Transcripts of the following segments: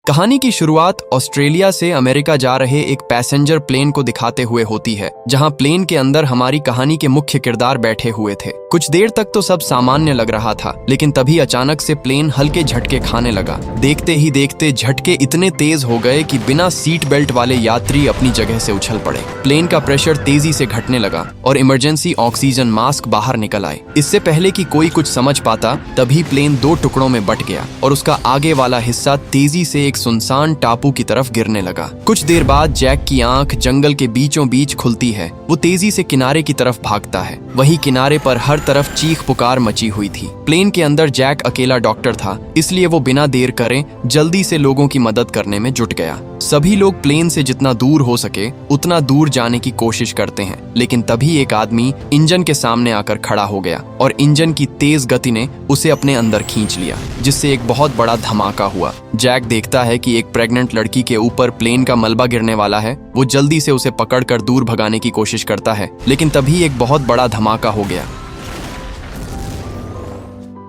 कहानी की शुरुआत ऑस्ट्रेलिया से अमेरिका जा रहे एक पैसेंजर प्लेन को दिखाते हुए होती है, जहां प्लेन के अंदर हमारी कहानी के मुख्य किरदार बैठे हुए थे। कुछ देर तक तो सब सामान्य लग रहा था, लेकिन तभी अचानक से प्लेन हल्के झटके खाने लगा। देखते ही देखते झटके इतने तेज हो गए कि बिना सीट बेल्ट वाले यात्री अपनी जगह से उछल पड़े। प्लेन का प्रेशर तेजी से घटने लगा और इमरजेंसी ऑक्सीजन मास्क बाहर निकल आए। इससे पहले कि कोई कुछ समझ पाता, तभी प्लेन दो टुकड़ों में बट गया और उसका आगे वाला हिस्सा तेजी से एक सुनसान टापू की तरफ गिरने लगा। कुछ देर बाद जैक की आंख जंगल के बीचों बीच खुलती है। वो तेजी से किनारे की तरफ भागता है। वहीं किनारे पर हर तरफ चीख पुकार मची हुई थी। प्लेन के अंदर जैक अकेला डॉक्टर था, इसलिए वो बिना देर करे जल्दी से लोगों की मदद करने में जुट गया। सभी लोग प्लेन से जितना दूर हो सके उतना दूर जाने की कोशिश करते हैं, लेकिन तभी एक आदमी इंजन के सामने आकर खड़ा हो गया और इंजन की तेज गति ने उसे अपने अंदर खींच लिया, जिससे एक बहुत बड़ा धमाका हुआ। जैक देखता है कि एक प्रेग्नेंट लड़की के ऊपर प्लेन का मलबा गिरने वाला है। वो जल्दी से उसे पकड़कर दूर भगाने की कोशिश करता है, लेकिन तभी एक बहुत बड़ा धमाका हो गया।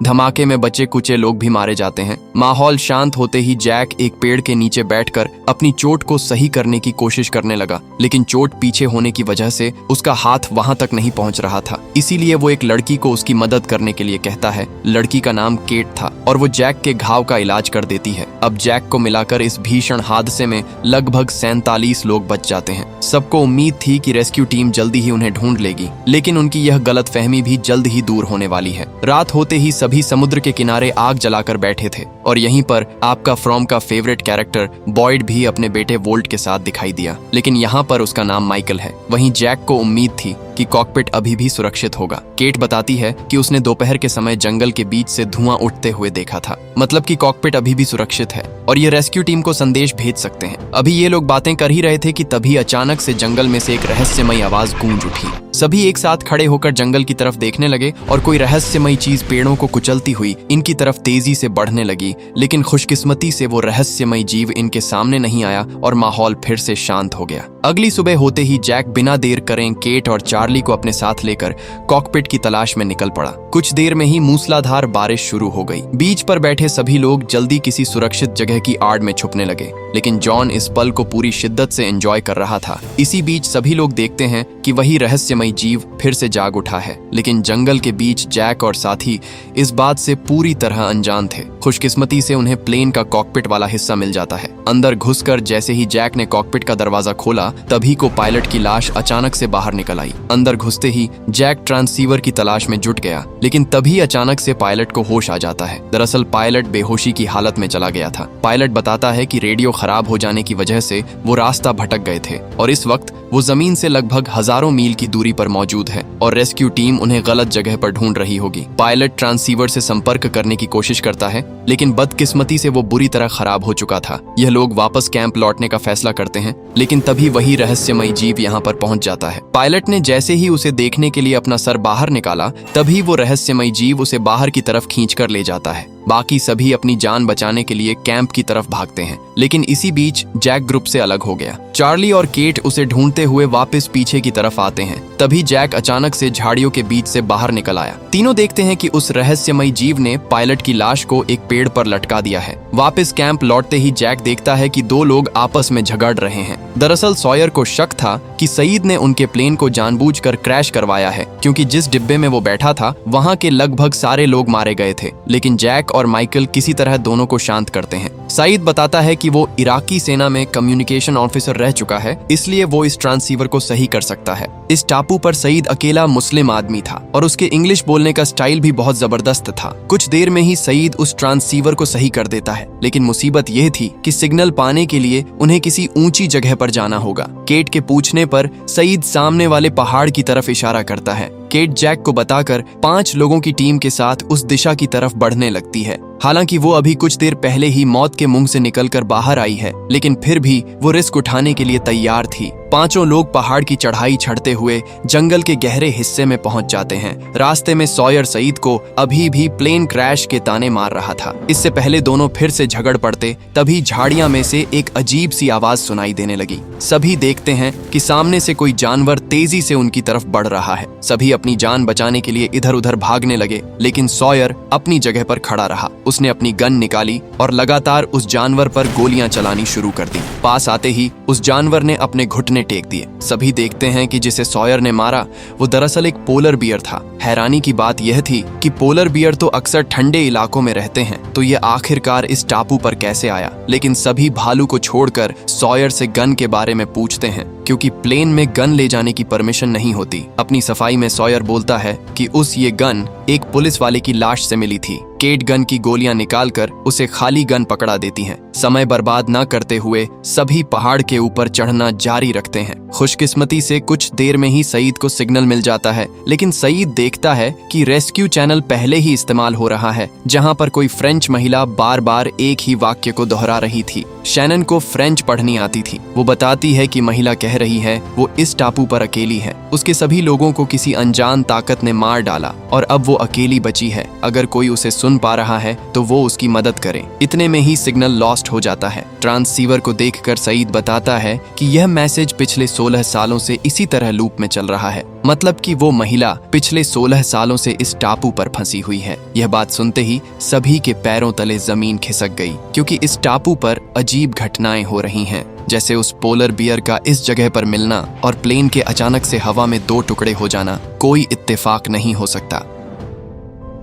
धमाके में बचे कुचे लोग भी मारे जाते हैं। माहौल शांत होते ही जैक एक पेड़ के नीचे बैठकर अपनी चोट को सही करने की कोशिश करने लगा, लेकिन चोट पीछे होने की वजह से उसका हाथ वहां तक नहीं पहुंच रहा था। इसीलिए वो एक लड़की को उसकी मदद करने के लिए कहता है। लड़की का नाम केट था और वो जैक के घाव का इलाज कर देती है। अब जैक को मिलाकर इस भीषण हादसे में लगभग 47 लोग बच जाते हैं। सबको उम्मीद थी कि रेस्क्यू टीम जल्दी ही उन्हें ढूंढ लेगी, लेकिन उनकी यह गलतफहमी भी जल्द ही दूर होने वाली है। रात होते ही सभी समुद्र के किनारे आग जलाकर बैठे थे और यहीं पर आपका फ्रॉम का फेवरेट कैरेक्टर बॉयड भी अपने बेटे वोल्ट के साथ दिखाई दिया, लेकिन यहाँ पर उसका नाम माइकल है। वहीं जैक को उम्मीद थी कि कॉकपिट अभी भी सुरक्षित होगा। केट बताती है कि उसने दोपहर के समय जंगल के बीच से धुआं उठते हुए देखा था, मतलब कि कॉकपिट अभी भी सुरक्षित है और ये रेस्क्यू टीम को संदेश भेज सकते हैं। अभी ये लोग बातें कर ही रहे थे कि तभी अचानक से जंगल में से एक रहस्यमयी आवाज गूंज उठी। सभी एक साथ खड़े होकर जंगल की तरफ देखने लगे और कोई रहस्यमयी चीज पेड़ों को कुचलती हुई इनकी तरफ तेजी से बढ़ने लगी, लेकिन खुशकिस्मती से वो रहस्यमयी जीव इनके सामने नहीं आया और माहौल फिर से शांत हो गया। अगली सुबह होते ही जैक बिना देर करें केट और चार्ली को अपने साथ लेकर कॉकपिट की तलाश में निकल पड़ा। कुछ देर में ही मूसलाधार बारिश शुरू हो गई। बीच पर बैठे सभी लोग जल्दी किसी सुरक्षित जगह की आड़ में छुपने लगे, लेकिन जॉन इस पल को पूरी शिद्दत से एंजॉय कर रहा था। इसी बीच सभी लोग देखते हैं कि वही रहस्यमयी जीव फिर से जाग उठा है, लेकिन जंगल के बीच जैक और साथी इस बात से पूरी तरह अनजान थे। खुशकिस्मती से उन्हें प्लेन का कॉकपिट वाला हिस्सा मिल जाता है। अंदर घुसकर जैसे ही जैक ने कॉकपिट का दरवाजा खोला, तभी को पायलट की लाश अचानक से बाहर निकल आई। अंदर घुसते ही जैक ट्रांसीवर की तलाश में जुट गया, लेकिन तभी अचानक से पायलट को होश आ जाता है। दरअसल पायलट बेहोशी की हालत में चला गया था। पायलट बताता है कि रेडियो खराब हो जाने की वजह से वो रास्ता भटक गए थे और इस वक्त वो जमीन से लगभग हजारों मील की दूरी पर मौजूद है और रेस्क्यू टीम उन्हें गलत जगह पर ढूंढ रही होगी। पायलट ट्रांसीवर से संपर्क करने की कोशिश करता है, लेकिन बदकिस्मती से वो बुरी तरह खराब हो चुका था। यह लोग वापस कैंप लौटने का फैसला करते हैं, लेकिन तभी वही रहस्यमयी जीव यहाँ पर पहुंच जाता है। पायलट ने जैसे ही उसे देखने के लिए अपना सर बाहर निकाला, तभी वो रहस्यमयी जीव उसे बाहर की तरफ खींचकर ले जाता है। बाकी सभी अपनी जान बचाने के लिए कैंप की तरफ भागते हैं, लेकिन इसी बीच जैक ग्रुप से अलग हो गया। चार्ली और केट उसे ढूंढते हुए वापस पीछे की तरफ आते हैं। तभी जैक अचानक से झाड़ियों के बीच से बाहर निकल आया। तीनों देखते हैं कि उस रहस्यमयी जीव ने पायलट की लाश को एक पेड़ पर लटका दिया है। वापस कैंप लौटते ही जैक देखता है कि दो लोग आपस में झगड़ रहे हैं। दरअसल सॉयर को शक था कि सईद ने उनके प्लेन को जानबूझकर क्रैश करवाया है, क्योंकि जिस डिब्बे में वो बैठा था वहां के लगभग सारे लोग मारे गए थे, लेकिन जैक और माइकल किसी तरह दोनों को शांत करते हैं। सईद बताता है कि वो इराकी सेना में कम्युनिकेशन ऑफिसर रह चुका है, इसलिए वो इस ट्रांसीवर को सही कर सकता है। इस टापू पर सईद अकेला मुस्लिम आदमी था और उसके इंग्लिश बोलने का स्टाइल भी बहुत जबरदस्त था। कुछ देर में ही सईद उस ट्रांसीवर को सही कर देता है, लेकिन मुसीबत यह थी कि सिग्नल पाने के लिए उन्हें किसी ऊंची जगह पर जाना होगा। केट के पूछने पर सईद सामने वाले पहाड़ की तरफ इशारा करता है। केट जैक को बताकर 5 लोगों की टीम के साथ उस दिशा की तरफ बढ़ने लगती है। हालांकि वो अभी कुछ देर पहले ही मौत के मुंह से निकलकर बाहर आई है, लेकिन फिर भी वो रिस्क उठाने के लिए तैयार थी। पांचों लोग पहाड़ की चढ़ाई चढ़ते हुए जंगल के गहरे हिस्से में पहुंच जाते हैं। रास्ते में सॉयर सईद को अभी भी प्लेन क्रैश के ताने मार रहा था। इससे पहले दोनों फिर से झगड़ पड़ते तभी झाड़ियां में से एक अजीब सी आवाज सुनाई देने लगी। सभी देखते हैं कि सामने से कोई जानवर तेजी से उनकी तरफ बढ़ रहा है। सभी अपनी जान बचाने के लिए इधर उधर भागने लगे, लेकिन सॉयर अपनी जगह पर खड़ा रहा। उसने अपनी गन निकाली और लगातार उस जानवर पर गोलियां चलानी शुरू कर दी। पास आते ही उस जानवर ने अपने घुटने टेक दिए। सभी देखते हैं कि जिसे सॉयर ने मारा वो दरअसल एक पोलर बियर था। हैरानी की बात यह थी कि पोलर बियर तो अक्सर ठंडे इलाकों में रहते हैं, तो ये आखिरकार इस टापू पर कैसे आया। लेकिन सभी भालू को छोड़कर सॉयर से गन के बारे में पूछते हैं, क्योंकि प्लेन में गन ले जाने की परमिशन नहीं होती। अपनी सफाई में सॉयर बोलता है कि ये गन एक पुलिस वाले की लाश से मिली थी। केट गन की गोलियां निकालकर उसे खाली गन पकड़ा देती हैं। समय बर्बाद न करते हुए सभी पहाड़ के ऊपर चढ़ना जारी रखते हैं। खुशकिस्मती से कुछ देर में ही सईद को सिग्नल मिल जाता है, लेकिन सईद देखता है कि रेस्क्यू चैनल पहले ही इस्तेमाल हो रहा है, जहां पर कोई फ्रेंच महिला बार बार एक ही वाक्य को दोहरा रही थी। शैनन को फ्रेंच पढ़नी आती थी। वो बताती है कि महिला कह रही है वो इस टापू पर अकेली है। उसके सभी लोगों को किसी अनजान ताकत ने मार डाला और अब वो अकेली बची है। अगर कोई उसे सुन पा रहा है तो वो उसकी मदद करे। इतने में ही सिग्नल लॉस्ट हो जाता है। ट्रांसीवर को देखकर सईद बताता है कि यह मैसेज पिछले 16 सालों से इसी तरह लूप में चल रहा है। मतलब कि वो महिला पिछले 16 सालों से इस टापू पर फंसी हुई है। यह बात सुनते ही सभी के पैरों तले जमीन खिसक गई, क्योंकि इस टापू पर अजीब घटनाएं हो रही हैं, जैसे उस पोलर बियर का इस जगह पर मिलना और प्लेन के अचानक से हवा में 2 टुकड़े हो जाना कोई इत्तेफाक नहीं हो सकता।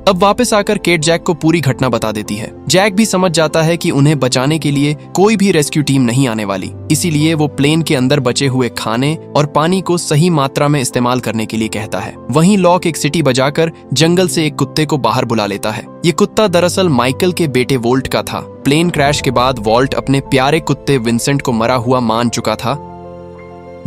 अब वापस आकर केट जैक को पूरी घटना बता देती है। जैक भी समझ जाता है कि उन्हें बचाने के लिए कोई भी रेस्क्यू टीम नहीं आने वाली, इसीलिए वो प्लेन के अंदर बचे हुए खाने और पानी को सही मात्रा में इस्तेमाल करने के लिए कहता है। वहीं लॉक एक सीटी बजाकर जंगल से एक कुत्ते को बाहर बुला लेता है। ये कुत्ता दरअसल माइकल के बेटे वोल्ट का था। प्लेन क्रैश के बाद वॉल्ट अपने प्यारे कुत्ते विंसेंट को मरा हुआ मान चुका था,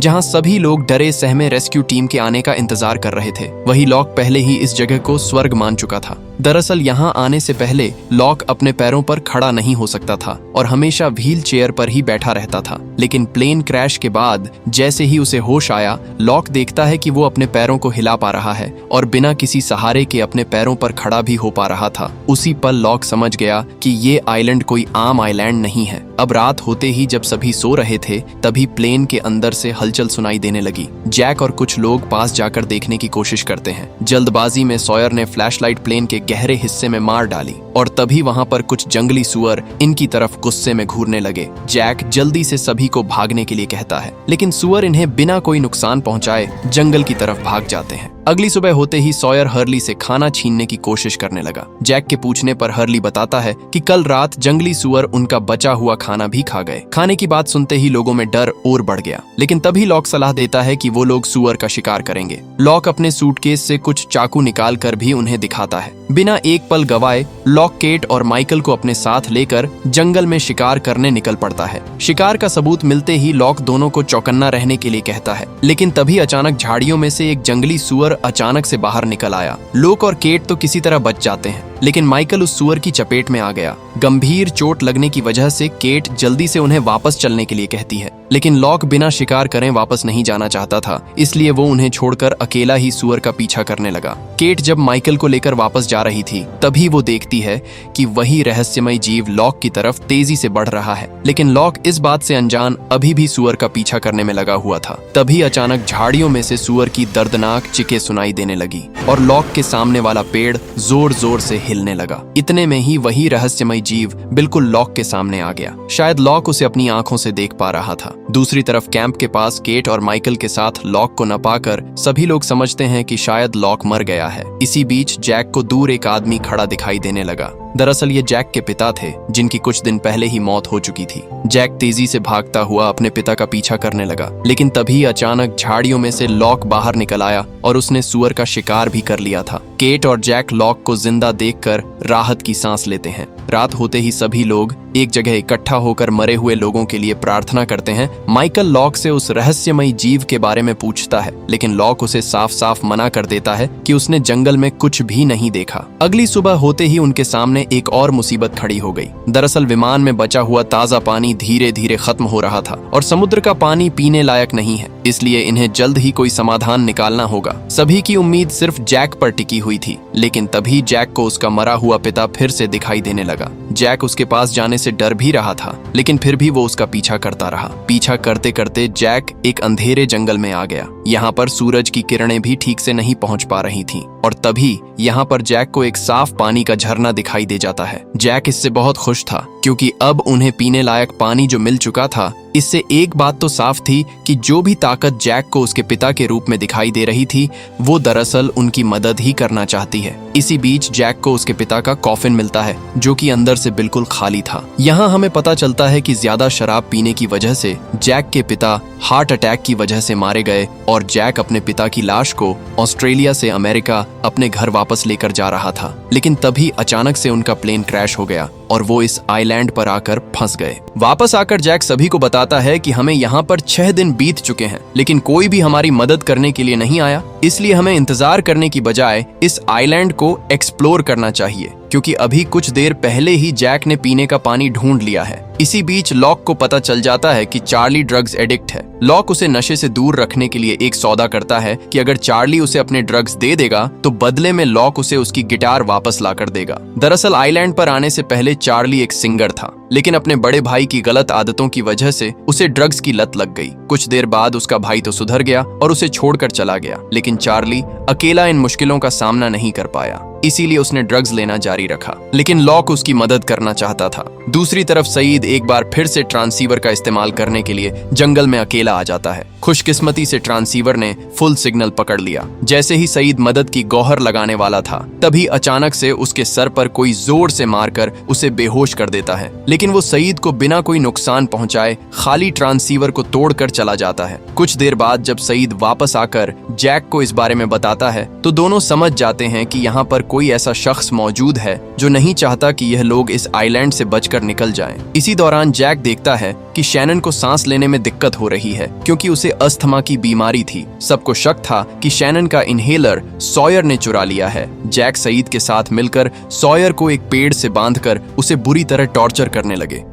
जहां सभी लोग डरे सहमे रेस्क्यू टीम के आने का इंतजार कर रहे थे। वही लॉक पहले ही इस जगह को स्वर्ग मान चुका था। दरअसल यहाँ आने से पहले लॉक अपने पैरों पर खड़ा नहीं हो सकता था और हमेशा व्हील चेयर पर ही बैठा रहता था। लेकिन प्लेन क्रैश के बाद जैसे ही उसे होश आया, लॉक देखता है कि वो अपने पैरों को हिला पा रहा है और बिना किसी सहारे के अपने पैरों पर खड़ा भी हो पा रहा था। उसी पल लॉक समझ गया कि ये आइलैंड कोई आम आइलैंड नहीं है। अब रात होते ही जब सभी सो रहे थे, तभी प्लेन के अंदर से हलचल सुनाई देने लगी। जैक और कुछ लोग पास जाकर देखने की कोशिश करते हैं। जल्दबाजी में सॉयर ने फ्लैशलाइट प्लेन के गहरे हिस्से में मार डाली और तभी वहां पर कुछ जंगली सुअर इनकी तरफ गुस्से में घूरने लगे। जैक जल्दी से सभी को भागने के लिए कहता है, लेकिन सुअर इन्हें बिना कोई नुकसान पहुंचाए जंगल की तरफ भाग जाते हैं। अगली सुबह होते ही सॉयर हर्ली से खाना छीनने की कोशिश करने लगा। जैक के पूछने पर हर्ली बताता है कि कल रात जंगली सुअर उनका बचा हुआ खाना भी खा गए। खाने की बात सुनते ही लोगों में डर और बढ़ गया, लेकिन तभी लॉक सलाह देता है कि वो लोग सुअर का शिकार करेंगे। लॉक अपने सूटकेस से कुछ चाकू निकाल कर भी उन्हें दिखाता है। बिना एक पल गवाए लॉक केट और माइकल को अपने साथ लेकर जंगल में शिकार करने निकल पड़ता है। शिकार का सबूत मिलते ही लॉक दोनों को चौकन्ना रहने के लिए कहता है, लेकिन तभी अचानक झाड़ियों में से एक जंगली सुअर अचानक से बाहर निकल आया। लॉक और केट तो किसी तरह बच जाते हैं, लेकिन माइकल उस सुअर की चपेट में आ गया। गंभीर चोट लगने की वजह से केट जल्दी से उन्हें वापस चलने के लिए कहती है, लेकिन लॉक बिना शिकार करें वापस नहीं जाना चाहता था, इसलिए वो उन्हें छोड़कर अकेला ही सुअर का पीछा करने लगा। केट जब माइकल को लेकर वापस जा रही थी, तभी वो देखती है कि वही रहस्यमय जीव लॉक की तरफ तेजी से बढ़ रहा है, लेकिन लॉक इस बात से अनजान अभी भी सुअर का पीछा करने में लगा हुआ था। तभी अचानक झाड़ियों में से सुअर की दर्दनाक चीखें सुनाई देने लगी और लॉक के सामने वाला पेड़ जोर जोर से हिलने लगा। इतने में ही वही रहस्यमय जीव बिल्कुल लॉक के सामने आ गया। शायद लॉक उसे अपनी आंखों से देख पा रहा था। दूसरी तरफ कैंप के पास केट और माइकल के साथ लॉक को न पाकर सभी लोग समझते हैं कि शायद लॉक मर गया है। इसी बीच जैक को दूर एक आदमी खड़ा दिखाई देने लगा। दरअसल ये जैक के पिता थे, जिनकी कुछ दिन पहले ही मौत हो चुकी थी। जैक तेजी से भागता हुआ अपने पिता का पीछा करने लगा, लेकिन तभी अचानक झाड़ियों में से लॉक बाहर निकल आया और उसने सुअर का शिकार भी कर लिया था। केट और जैक लॉक को जिंदा देखकर राहत की सांस लेते हैं। रात होते ही सभी लोग एक जगह इकट्ठा होकर मरे हुए लोगों के लिए प्रार्थना करते हैं। माइकल लॉक से उस रहस्यमयी जीव के बारे में पूछता है, लेकिन लॉक उसे साफ साफ मना कर देता है कि उसने जंगल में कुछ भी नहीं देखा। अगली सुबह होते ही उनके सामने एक और मुसीबत खड़ी हो गई। दरअसल विमान में बचा हुआ ताज़ा पानी धीरे धीरे खत्म हो रहा था और समुद्र का पानी पीने लायक नहीं है, इसलिए इन्हें जल्द ही कोई समाधान निकालना होगा। सभी की उम्मीद सिर्फ जैक पर टिकी हुई थी, लेकिन तभी जैक को उसका मरा हुआ पिता फिर से दिखाई देने लगा। जैक उसके पास जाने से डर भी रहा था, लेकिन फिर भी वो उसका पीछा करता रहा। पीछा करते करते जैक एक अंधेरे जंगल में आ गया। यहाँ पर सूरज की किरणें भी ठीक से नहीं पहुंच पा रही थीं, और तभी यहाँ पर जैक को एक साफ पानी का झरना दिखाई दे जाता है। जैक इससे बहुत खुश था, क्योंकि अब उन्हें पीने लायक पानी जो मिल चुका था। इससे एक बात तो साफ थी कि जो भी ताकत जैक को उसके पिता के रूप में दिखाई दे रही थी, वो दरअसल उनकी मदद ही करना चाहती है। इसी बीच जैक को उसके पिता का कॉफिन मिलता है, जो कि अंदर से बिल्कुल खाली था। यहाँ हमें पता चलता है कि ज्यादा शराब पीने की वजह से जैक के पिता हार्ट अटैक की वजह से मारे गए, और जैक अपने पिता की लाश को ऑस्ट्रेलिया से अमेरिका अपने घर वापस लेकर जा रहा था। लेकिन तभी अचानक से उनका प्लेन क्रैश हो गया और वो इस आइलैंड पर आकर फंस गए। वापस आकर जैक सभी को बताता है कि हमें यहाँ पर 6 दिन बीत चुके हैं, लेकिन कोई भी हमारी मदद करने के लिए नहीं आया, इसलिए हमें इंतजार करने की बजाय इस आइलैंड को एक्सप्लोर करना चाहिए, क्योंकि अभी कुछ देर पहले ही जैक ने पीने का पानी ढूंढ लिया है। इसी बीच लॉक को पता चल जाता है कि चार्ली ड्रग्स एडिक्ट है। लॉक उसे नशे से दूर रखने के लिए एक सौदा करता है कि अगर चार्ली उसे अपने ड्रग्स दे देगा तो बदले में लॉक उसे उसकी गिटार वापस ला कर देगा। दरअसल आइलैंड पर आने से पहले चार्ली एक सिंगर था, लेकिन अपने बड़े भाई की गलत आदतों की वजह से उसे ड्रग्स की लत लग गई। कुछ देर बाद उसका भाई तो सुधर गया और उसे छोड़कर चला गया, लेकिन चार्ली अकेला इन मुश्किलों का सामना नहीं कर पाया, इसीलिए उसने ड्रग्स लेना जारी रखा। लेकिन लॉक उसकी मदद करना चाहता था। दूसरी तरफ सईद एक बार फिर से ट्रांसीवर का इस्तेमाल करने के लिए जंगल में अकेला आ जाता है। खुशकिस्मती से ट्रांसीवर ने फुल सिग्नल पकड़ लिया। जैसे ही सईद मदद की गौहर लगाने वाला था, तभी अचानक से उसके सर पर कोई जोर से मारकर उसे बेहोश कर देता है। लेकिन वो सईद को बिना कोई नुकसान पहुंचाए खाली ट्रांसीवर को तोड़कर चला जाता है। कुछ देर बाद जब सईद वापस आकर जैक को इस बारे में बताता है, तो दोनों समझ जाते हैं कि यहाँ पर कोई ऐसा शख्स मौजूद है जो नहीं चाहता कि यह लोग इस आइलैंड से बचकर निकल जाएं। इसी दौरान जैक देखता है कि शैनन को सांस लेने में दिक्कत हो रही है, क्योंकि उसे अस्थमा की बीमारी थी। सबको शक था कि शैनन का इनहेलर सॉयर ने चुरा लिया है। जैक सईद के साथ मिलकर सॉयर को एक पेड़ से बांधकर उसे बुरी तरह टॉर्चर करने लगे।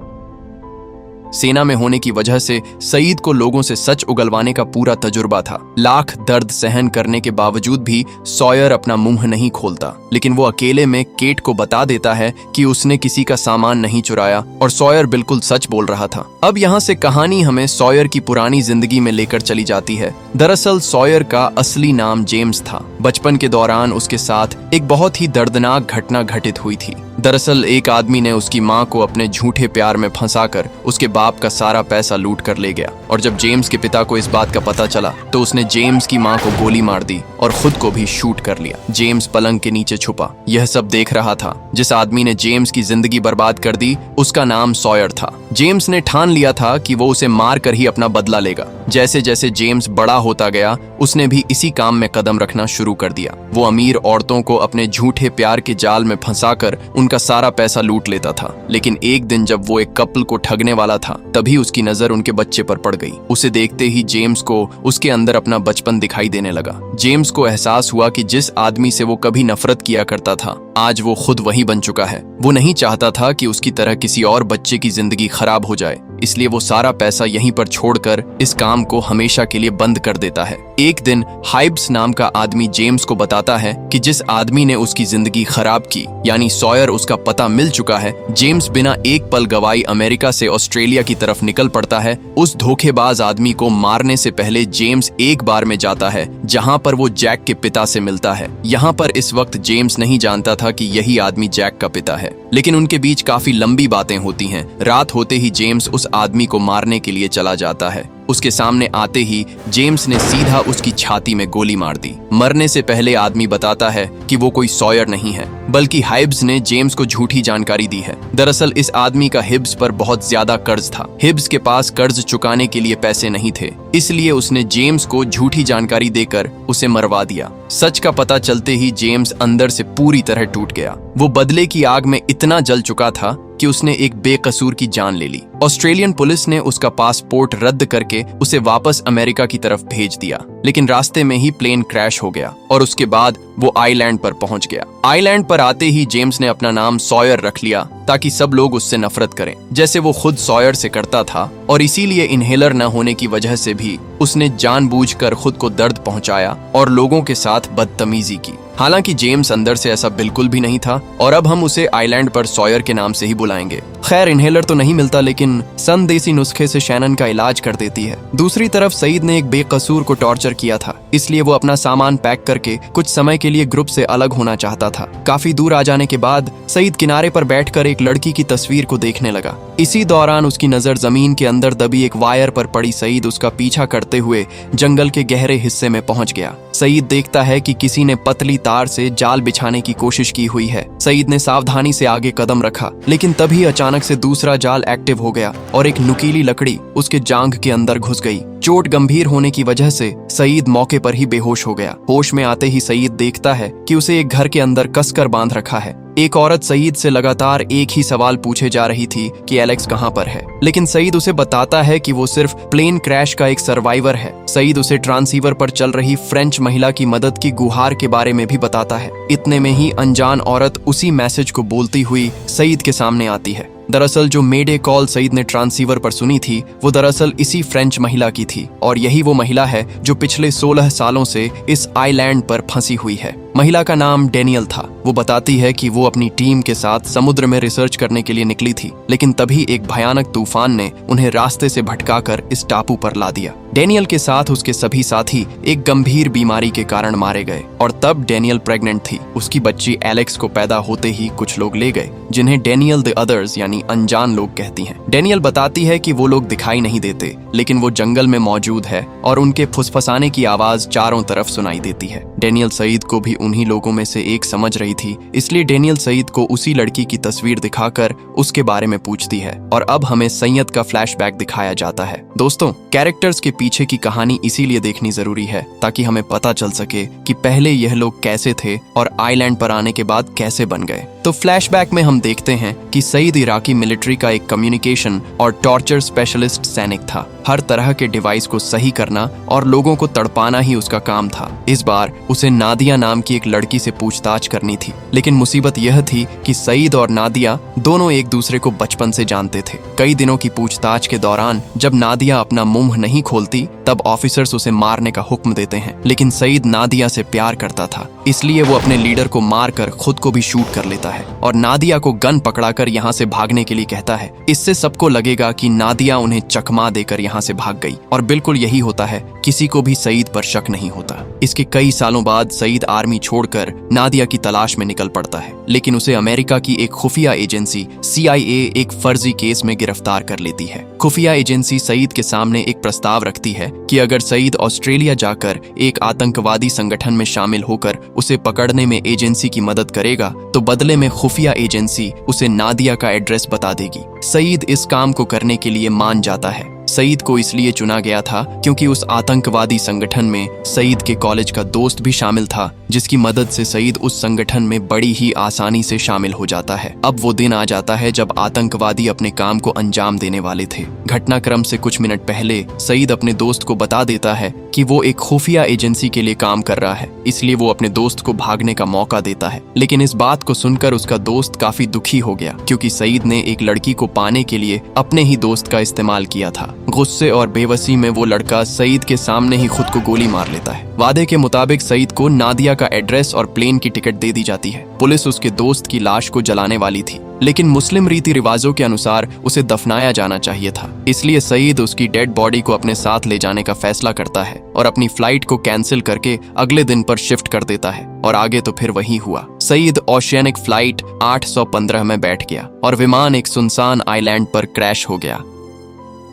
सेना में होने की वजह से सईद को लोगों से सच उगलवाने का पूरा तजुर्बा था। लाख दर्द सहन करने के बावजूद भी सॉयर अपना मुंह नहीं खोलता, लेकिन वो अकेले में केट को बता देता है कि उसने किसी का सामान नहीं चुराया और सॉयर बिल्कुल सच बोल रहा था। अब यहाँ से कहानी हमें सॉयर की पुरानी जिंदगी में लेकर चली जाती है। दरअसल सॉयर का असली नाम जेम्स था। बचपन के दौरान उसके साथ एक बहुत ही दर्दनाक घटना घटित हुई थी। दरअसल एक आदमी ने उसकी माँ को अपने झूठे प्यार में फंसाकर उसके बाप का सारा पैसा लूट कर ले गया, और जब जेम्स के पिता को इस बात का पता चला तो उसने जेम्स की माँ को गोली मार दी और खुद को भी शूट कर लिया। जेम्स पलंग के नीचे छुपा यह सब देख रहा था। जिस आदमी ने जेम्स की जिंदगी बर्बाद कर दी, उसका नाम सॉयर था। जेम्स ने ठान लिया था कि वो उसे मार कर ही अपना बदला लेगा। जैसे जैसे जेम्स बड़ा होता गया, उसने भी इसी काम में कदम रखना शुरू कर दिया। वो अमीर औरतों को अपने झूठे प्यार के जाल में फंसाकर उनका सारा पैसा लूट लेता था। लेकिन एक दिन जब वो एक कपल को ठगने वाला था, तभी उसकी नजर उनके बच्चे पर पड़ गई। उसे देखते ही जेम्स को उसके अंदर अपना बचपन दिखाई देने लगा। जेम्स को एहसास हुआ कि जिस आदमी से वो कभी नफरत किया करता था, आज वो खुद वही बन चुका है। वो नहीं चाहता था कि उसकी तरह किसी और बच्चे की जिंदगी खराब हो जाए, इसलिए वो सारा पैसा यहीं पर छोड़कर इस काम को हमेशा के लिए बंद कर देता है। एक दिन हाइब्स नाम का आदमी जेम्स को बताता है कि जिस आदमी ने उसकी जिंदगी खराब की, यानी सॉयर, उसका पता मिल चुका है। जेम्स बिना एक पल गवाई अमेरिका से ऑस्ट्रेलिया की तरफ निकल पड़ता है। उस धोखेबाज आदमी को मारने से पहले जेम्स एक बार में जाता है जहां पर वो जैक के पिता से मिलता है। यहाँ पर इस वक्त जेम्स नहीं जानता था कि यही आदमी जैक का पिता है, लेकिन उनके बीच काफी लंबी बातें होती हैं। रात होते ही जेम्स उस आदमी को मारने के लिए चला जाता है। उसके सामने आते ही जेम्स ने सीधा उसकी छाती में गोली मार दी। मरने से पहले आदमी बताता है कि वो कोई सॉयर नहीं है, बल्कि हाइब्स ने जेम्स को झूठी जानकारी दी है। दरअसल इस आदमी का हिब्स पर बहुत ज्यादा कर्ज था। हिब्स के पास कर्ज चुकाने के लिए पैसे नहीं थे, इसलिए उसने जेम्स को झूठी जानकारी देकर उसे मरवा दिया। सच का पता चलते ही जेम्स अंदर से पूरी तरह टूट गया। वो बदले की आग में इतना जल चुका था कि उसने एक बेकसूर की जान ले ली। ऑस्ट्रेलियन पुलिस ने उसका पासपोर्ट रद्द करके उसे वापस अमेरिका की तरफ भेज दिया, लेकिन रास्ते में ही प्लेन क्रैश हो गया और उसके बाद वो आइलैंड पर पहुंच गया। आइलैंड पर आते ही जेम्स ने अपना नाम सॉयर रख लिया ताकि सब लोग उससे नफरत करें, जैसे वो खुद सॉयर से करता था, और इसीलिए इन्हेलर न होने की वजह से भी उसने जानबूझकर खुद को दर्द पहुंचाया और लोगों के साथ बदतमीजी की। हालांकि जेम्स अंदर से ऐसा बिल्कुल भी नहीं था और अब हम उसे आइलैंड पर सॉयर के नाम से ही बुलाएंगे। खैर, इन्हेलर तो नहीं मिलता, लेकिन सन देसी नुस्खे से शैनन का इलाज कर देती है। दूसरी तरफ सईद ने एक बेकसूर को टॉर्चर किया था, इसलिए वो अपना सामान पैक करके कुछ समय के लिए ग्रुप से अलग होना चाहता था। काफी दूर आ जाने के बाद सईद किनारे पर बैठकर एक लड़की की तस्वीर को देखने लगा। इसी दौरान उसकी नजर जमीन के अंदर दबी एक वायर पर पड़ी। सईद उसका पीछा करते हुए जंगल के गहरे हिस्से में पहुंच गया। सईद देखता है कि किसी ने पतली तार से जाल बिछाने की कोशिश की हुई है। सईद ने सावधानी से आगे कदम रखा, लेकिन तभी अचानक से दूसरा जाल एक्टिव हो गया और एक नुकीली लकड़ी उसके जांघ के अंदर घुस गई। चोट गंभीर होने की वजह से सईद मौके पर ही बेहोश हो गया। होश में आते ही सईद देखता है कि उसे एक घर के अंदर कसकर बांध रखा है। एक औरत सईद से लगातार एक ही सवाल पूछे जा रही थी कि एलेक्स कहाँ पर है, लेकिन सईद उसे बताता है कि वो सिर्फ प्लेन क्रैश का एक सर्वाइवर है। सईद उसे ट्रांसीवर पर चल रही फ्रेंच महिला की मदद की गुहार के बारे में भी बताता है। इतने में ही अनजान औरत उसी मैसेज को बोलती हुई सईद के सामने आती है। दरअसल जो मेडे कॉल सईद ने ट्रांसीवर पर सुनी थी वो दरअसल इसी फ्रेंच महिला की थी, और यही वो महिला है जो पिछले 16 सालों से इस आइलैंड पर फंसी हुई है। महिला का नाम डेनियल था। वो बताती है कि वो अपनी टीम के साथ समुद्र में रिसर्च करने के लिए निकली थी, लेकिन तभी एक भयानक तूफान ने उन्हें रास्ते से भटकाकर इस टापू पर ला दिया। डेनियल के साथ उसके सभी साथी एक गंभीर बीमारी के कारण मारे गए, और तब डेनियल प्रेग्नेंट थी। उसकी बच्ची एलेक्स को पैदा होते ही कुछ लोग ले गए, जिन्हें डेनियल द अदर्स यानी अनजान लोग कहती हैं। डेनियल बताती है कि वो लोग दिखाई नहीं देते, लेकिन वो जंगल में मौजूद है और उनके फुसफसाने की आवाज चारों तरफ सुनाई देती है। डेनियल सईद को भी उन्हीं लोगों में से एक समझ रही थी, इसलिए डेनियल सईद को उसी लड़की की तस्वीर दिखाकर उसके बारे में पूछती है, और अब हमें सैयद का फ्लैशबैक दिखाया जाता है। दोस्तों, कैरेक्टर्स के पीछे की कहानी इसीलिए देखनी जरूरी है ताकि हमें पता चल सके कि पहले यह लोग कैसे थे और आइलैंड पर आने के बाद कैसे बन गए। तो फ्लैशबैक में हम देखते हैं कि सईद इराकी मिलिट्री का एक कम्युनिकेशन और टॉर्चर स्पेशलिस्ट सैनिक था। हर तरह के डिवाइस को सही करना और लोगों को तड़पाना ही उसका काम था। इस बार उसे नादिया नाम की एक लड़की से पूछताछ करनी थी, लेकिन मुसीबत यह थी कि सईद और नादिया दोनों एक दूसरे को बचपन से जानते थे। कई दिनों की पूछताछ के दौरान जब नादिया अपना मुंह नहीं खोलती तब ऑफिसर्स उसे मारने का हुक्म देते हैं, लेकिन सईद नादिया से प्यार करता था, इसलिए वो अपने लीडर को मारकर खुद को भी शूट कर लेता है और नादिया को गन पकड़ाकर यहाँ से भागने के लिए कहता है। इससे सबको लगेगा कि नादिया उन्हें चकमा देकर यहाँ से भाग गई, और बिल्कुल यही होता है। किसी को भी सईद पर शक नहीं होता। इसके कई सालों बाद सईद आर्मी छोड़कर नादिया की तलाश में निकल पड़ता है, लेकिन उसे अमेरिका की एक खुफिया एजेंसी CIA एक फर्जी केस में गिरफ्तार कर लेती है। खुफिया एजेंसी सईद के सामने एक प्रस्ताव रखती है कि अगर सईद ऑस्ट्रेलिया जाकर एक आतंकवादी संगठन में शामिल होकर उसे पकड़ने में एजेंसी की मदद करेगा तो बदले में खुफिया एजेंसी उसे नादिया का एड्रेस बता देगी। सईद इस काम को करने के लिए मान जाता है। सईद को इसलिए चुना गया था क्योंकि उस आतंकवादी संगठन में सईद के कॉलेज का दोस्त भी शामिल था, जिसकी मदद से सईद उस संगठन में बड़ी ही आसानी से शामिल हो जाता है। अब वो दिन आ जाता है जब आतंकवादी अपने काम को अंजाम देने वाले थे। घटनाक्रम से कुछ मिनट पहले सईद अपने दोस्त को बता देता है कि वो एक खुफिया एजेंसी के लिए काम कर रहा है, इसलिए वो अपने दोस्त को भागने का मौका देता है। लेकिन इस बात को सुनकर उसका दोस्त काफी दुखी हो गया, क्योंकि सईद ने एक लड़की को पाने के लिए अपने ही दोस्त का इस्तेमाल किया था। गुस्से और बेबसी में वो लड़का सईद के सामने ही खुद को गोली मार लेता है। वादे के मुताबिक सईद को नादिया का एड्रेस और प्लेन की टिकट दे दी जाती है। पुलिस उसके दोस्त की लाश को जलाने वाली थी, लेकिन मुस्लिम रीति रिवाजों के अनुसार उसे दफनाया जाना चाहिए था, इसलिए सईद उसकी डेड बॉडी को अपने साथ ले जाने का फैसला करता है और अपनी फ्लाइट को कैंसिल करके अगले दिन पर शिफ्ट कर देता है। और आगे तो फिर वही हुआ। सईद ओशियनिक फ्लाइट 815 में बैठ गया और विमान एक सुनसान आइलैंड पर क्रैश हो गया।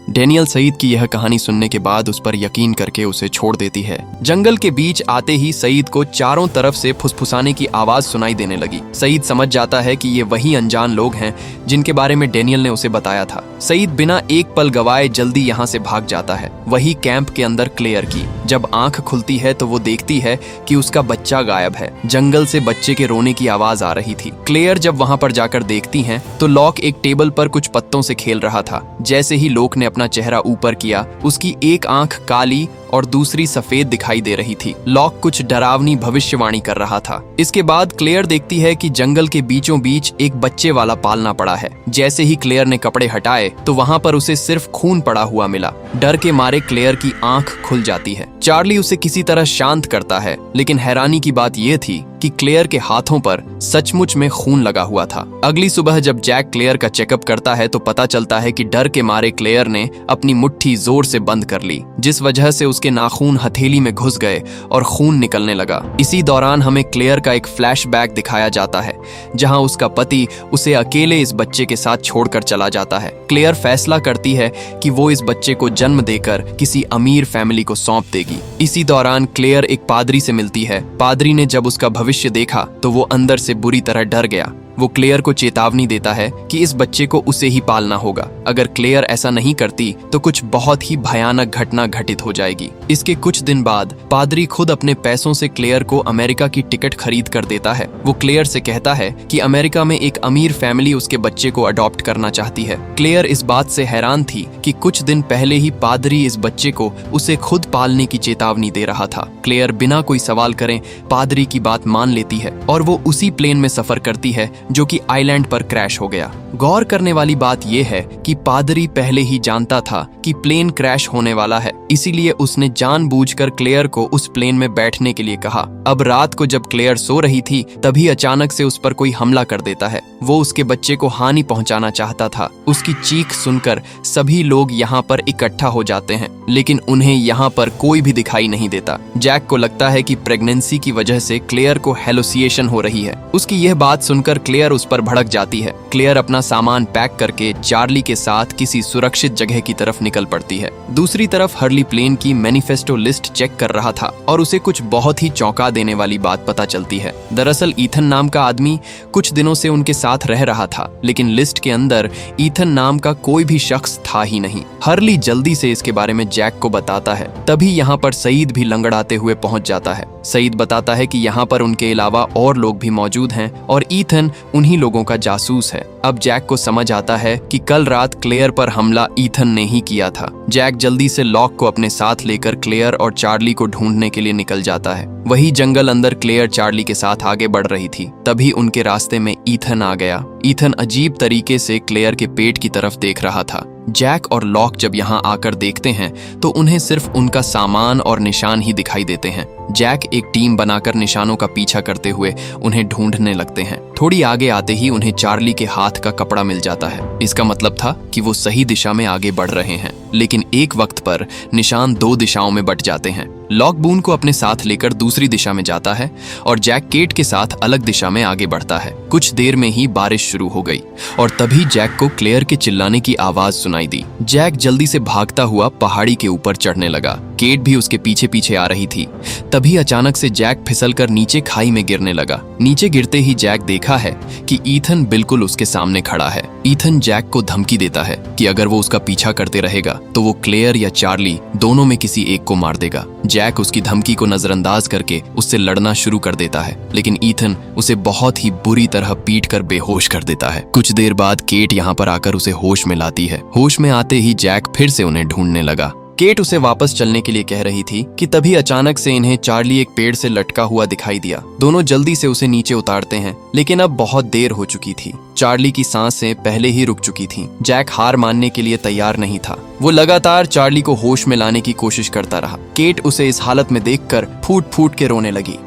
डेनियल सईद की यह कहानी सुनने के बाद उस पर यकीन करके उसे छोड़ देती है। जंगल के बीच आते ही सईद को चारों तरफ से फुसफुसाने की आवाज सुनाई देने लगी। सईद समझ जाता है कि ये वही अनजान लोग हैं जिनके बारे में डेनियल ने उसे बताया था। सईद बिना एक पल गवाए जल्दी यहाँ से भाग जाता है, वही कैंप के अंदर क्लेयर की। जब आंख खुलती है तो वो देखती है कि उसका बच्चा गायब है। जंगल से बच्चे के रोने की आवाज आ रही थी। क्लेयर जब वहां पर जाकर देखती हैं तो लॉक एक टेबल पर कुछ पत्तों से खेल रहा था। जैसे ही लोक ने अपना चेहरा ऊपर किया, उसकी एक आंख काली और दूसरी सफेद दिखाई दे रही थी। लॉक कुछ डरावनी भविष्यवाणी कर रहा था। इसके बाद क्लेयर देखती है कि जंगल के बीचों बीच एक बच्चे वाला पालना पड़ा है। जैसे ही क्लेयर ने कपड़े हटाए तो वहाँ पर उसे सिर्फ खून पड़ा हुआ मिला। डर के मारे क्लेयर की आंख खुल जाती है। चार्ली उसे किसी तरह शांत करता है, लेकिन हैरानी की बात यह थी कि क्लेयर के हाथों पर सचमुच में खून लगा हुआ था। अगली सुबह जब जैक क्लेयर का चेकअप करता है तो पता चलता है कि डर के मारे क्लेयर ने अपनी मुट्ठी जोर से बंद कर ली, जिस वजह से उसके नाखून हथेली में घुस गए और खून निकलने लगा। इसी दौरान हमें क्लेयर का एक फ्लैशबैक दिखाया जाता है, जहां उसका पति उसे अकेले इस बच्चे के साथ छोड़कर चला जाता है। क्लेयर फैसला करती है कि वो इस बच्चे को जन्म देकर किसी अमीर फैमिली को सौंप देगी। इसी दौरान क्लेयर एक पादरी से मिलती है। पादरी ने जब उसका भविष्य देखा तो वो अंदर से बुरी तरह डर गया। वो क्लेयर को चेतावनी देता है कि इस बच्चे को उसे ही पालना होगा। अगर क्लेयर ऐसा नहीं करती तो कुछ बहुत ही भयानक घटना घटित हो जाएगी। इसके कुछ दिन बाद पादरी खुद अपने पैसों से क्लेयर को अमेरिका की टिकट खरीद कर देता है। वो क्लेयर से कहता है कि अमेरिका में एक अमीर फैमिली उसके बच्चे को अडॉप्ट करना चाहती है। क्लेयर इस बात से हैरान थी कि कुछ दिन पहले ही पादरी इस बच्चे को उसे खुद पालने की चेतावनी दे रहा था। क्लेयर बिना कोई सवाल करे पादरी की बात मान लेती है और वो उसी प्लेन में सफर करती है जो कि आइलैंड पर क्रैश हो गया। गौर करने वाली बात यह है कि पादरी पहले ही जानता था कि प्लेन क्रैश होने वाला है, इसीलिए उसने जानबूझकर क्लेयर को उस प्लेन में बैठने के लिए कहा। अब रात को जब क्लेयर सो रही थी तभी अचानक से उस पर कोई हमला कर देता है। वो उसके बच्चे को हानि पहुंचाना चाहता था। उसकी चीख सुनकर सभी लोग यहाँ पर इकट्ठा हो जाते हैं, लेकिन उन्हें यहाँ पर कोई भी दिखाई नहीं देता। जैक को लगता है कि प्रेगनेंसी की वजह से क्लेयर को हेलुसिनेशन हो रही है। उसकी यह बात सुनकर क्लेयर उस पर भड़क जाती है। क्लेयर अपना सामान पैक करके चार्ली के साथ किसी सुरक्षित जगह की तरफ निकल पड़ती है। दूसरी तरफ हर्ली प्लेन की मैनिफेस्टो लिस्ट चेक कर रहा था और उसे कुछ बहुत ही चौंका देने वाली बात पता चलती है। दरअसल ईथन नाम का आदमी कुछ दिनों से उनके साथ रह रहा था, लेकिन लिस्ट के अंदर ईथन नाम का कोई भी शख्स था ही नहीं। हर्ली जल्दी से इसके बारे में जैक को बताता है। तभी यहाँ पर सईद भी लंगड़ाते हुए पहुंच जाता है। सईद बताता है कि यहाँ पर उनके अलावा और लोग भी मौजूद हैं और ईथन उन्हीं लोगों का जासूस है। अब जैक को समझ आता है कि कल रात क्लेयर पर हमला ईथन ने ही किया था। जैक जल्दी से लॉक को अपने साथ लेकर क्लेयर और चार्ली को ढूंढने के लिए निकल जाता है। वही जंगल अंदर क्लेयर चार्ली के साथ आगे बढ़ रही थी। तभी उनके रास्ते में ईथन आ गया। ईथन अजीब तरीके से क्लेयर के पेट की तरफ देख रहा था। जैक और लॉक जब यहाँ आकर देखते हैं तो उन्हें सिर्फ उनका सामान और निशान ही दिखाई देते हैं। जैक एक टीम बनाकर निशानों का पीछा करते हुए उन्हें ढूंढने लगते हैं। थोड़ी आगे आते ही उन्हें चार्ली के हाथ का कपड़ा मिल जाता है। इसका मतलब था कि वो सही दिशा में आगे बढ़ रहे हैं, लेकिन एक वक्त पर निशान दो दिशाओं में बट जाते हैं। लॉक बून को अपने साथ लेकर दूसरी दिशा में जाता है और जैक केट के साथ अलग दिशा में आगे बढ़ता है। कुछ देर में ही बारिश शुरू हो गई और तभी जैक को क्लेयर के चिल्लाने की आवाज सुनाई दी। जैक जल्दी से भागता हुआ पहाड़ी के ऊपर चढ़ने लगा। केट भी उसके पीछे पीछे आ रही थी। तभी अचानक से जैक फिसलकर नीचे खाई में गिरने लगा। नीचे गिरते ही जैक देखा है कि ईथन बिल्कुल उसके सामने खड़ा है। ईथन जैक को धमकी देता है कि अगर वो उसका पीछा करते रहेगा तो वो क्लेयर या चार्ली दोनों में किसी एक को मार देगा। जैक उसकी धमकी को नजरअंदाज करके उससे लड़ना शुरू कर देता है, लेकिन ईथन उसे बहुत ही बुरी तरह पीटकर बेहोश कर देता है। कुछ देर बाद केट यहाँ पर आकर उसे होश में लाती है। होश में आते ही जैक फिर से उन्हें ढूंढने लगा। केट उसे वापस चलने के लिए कह रही थी कि तभी अचानक से इन्हें चार्ली एक पेड़ से लटका हुआ दिखाई दिया। दोनों जल्दी से उसे नीचे उतारते हैं, लेकिन अब बहुत देर हो चुकी थी। चार्ली की सांसें पहले ही रुक चुकी थीं। जैक हार मानने के लिए तैयार नहीं था। वो लगातार चार्ली को होश में लाने की कोशिश करता रहा। केट उसे इस हालत में देखकर फूट फूट के रोने लगी।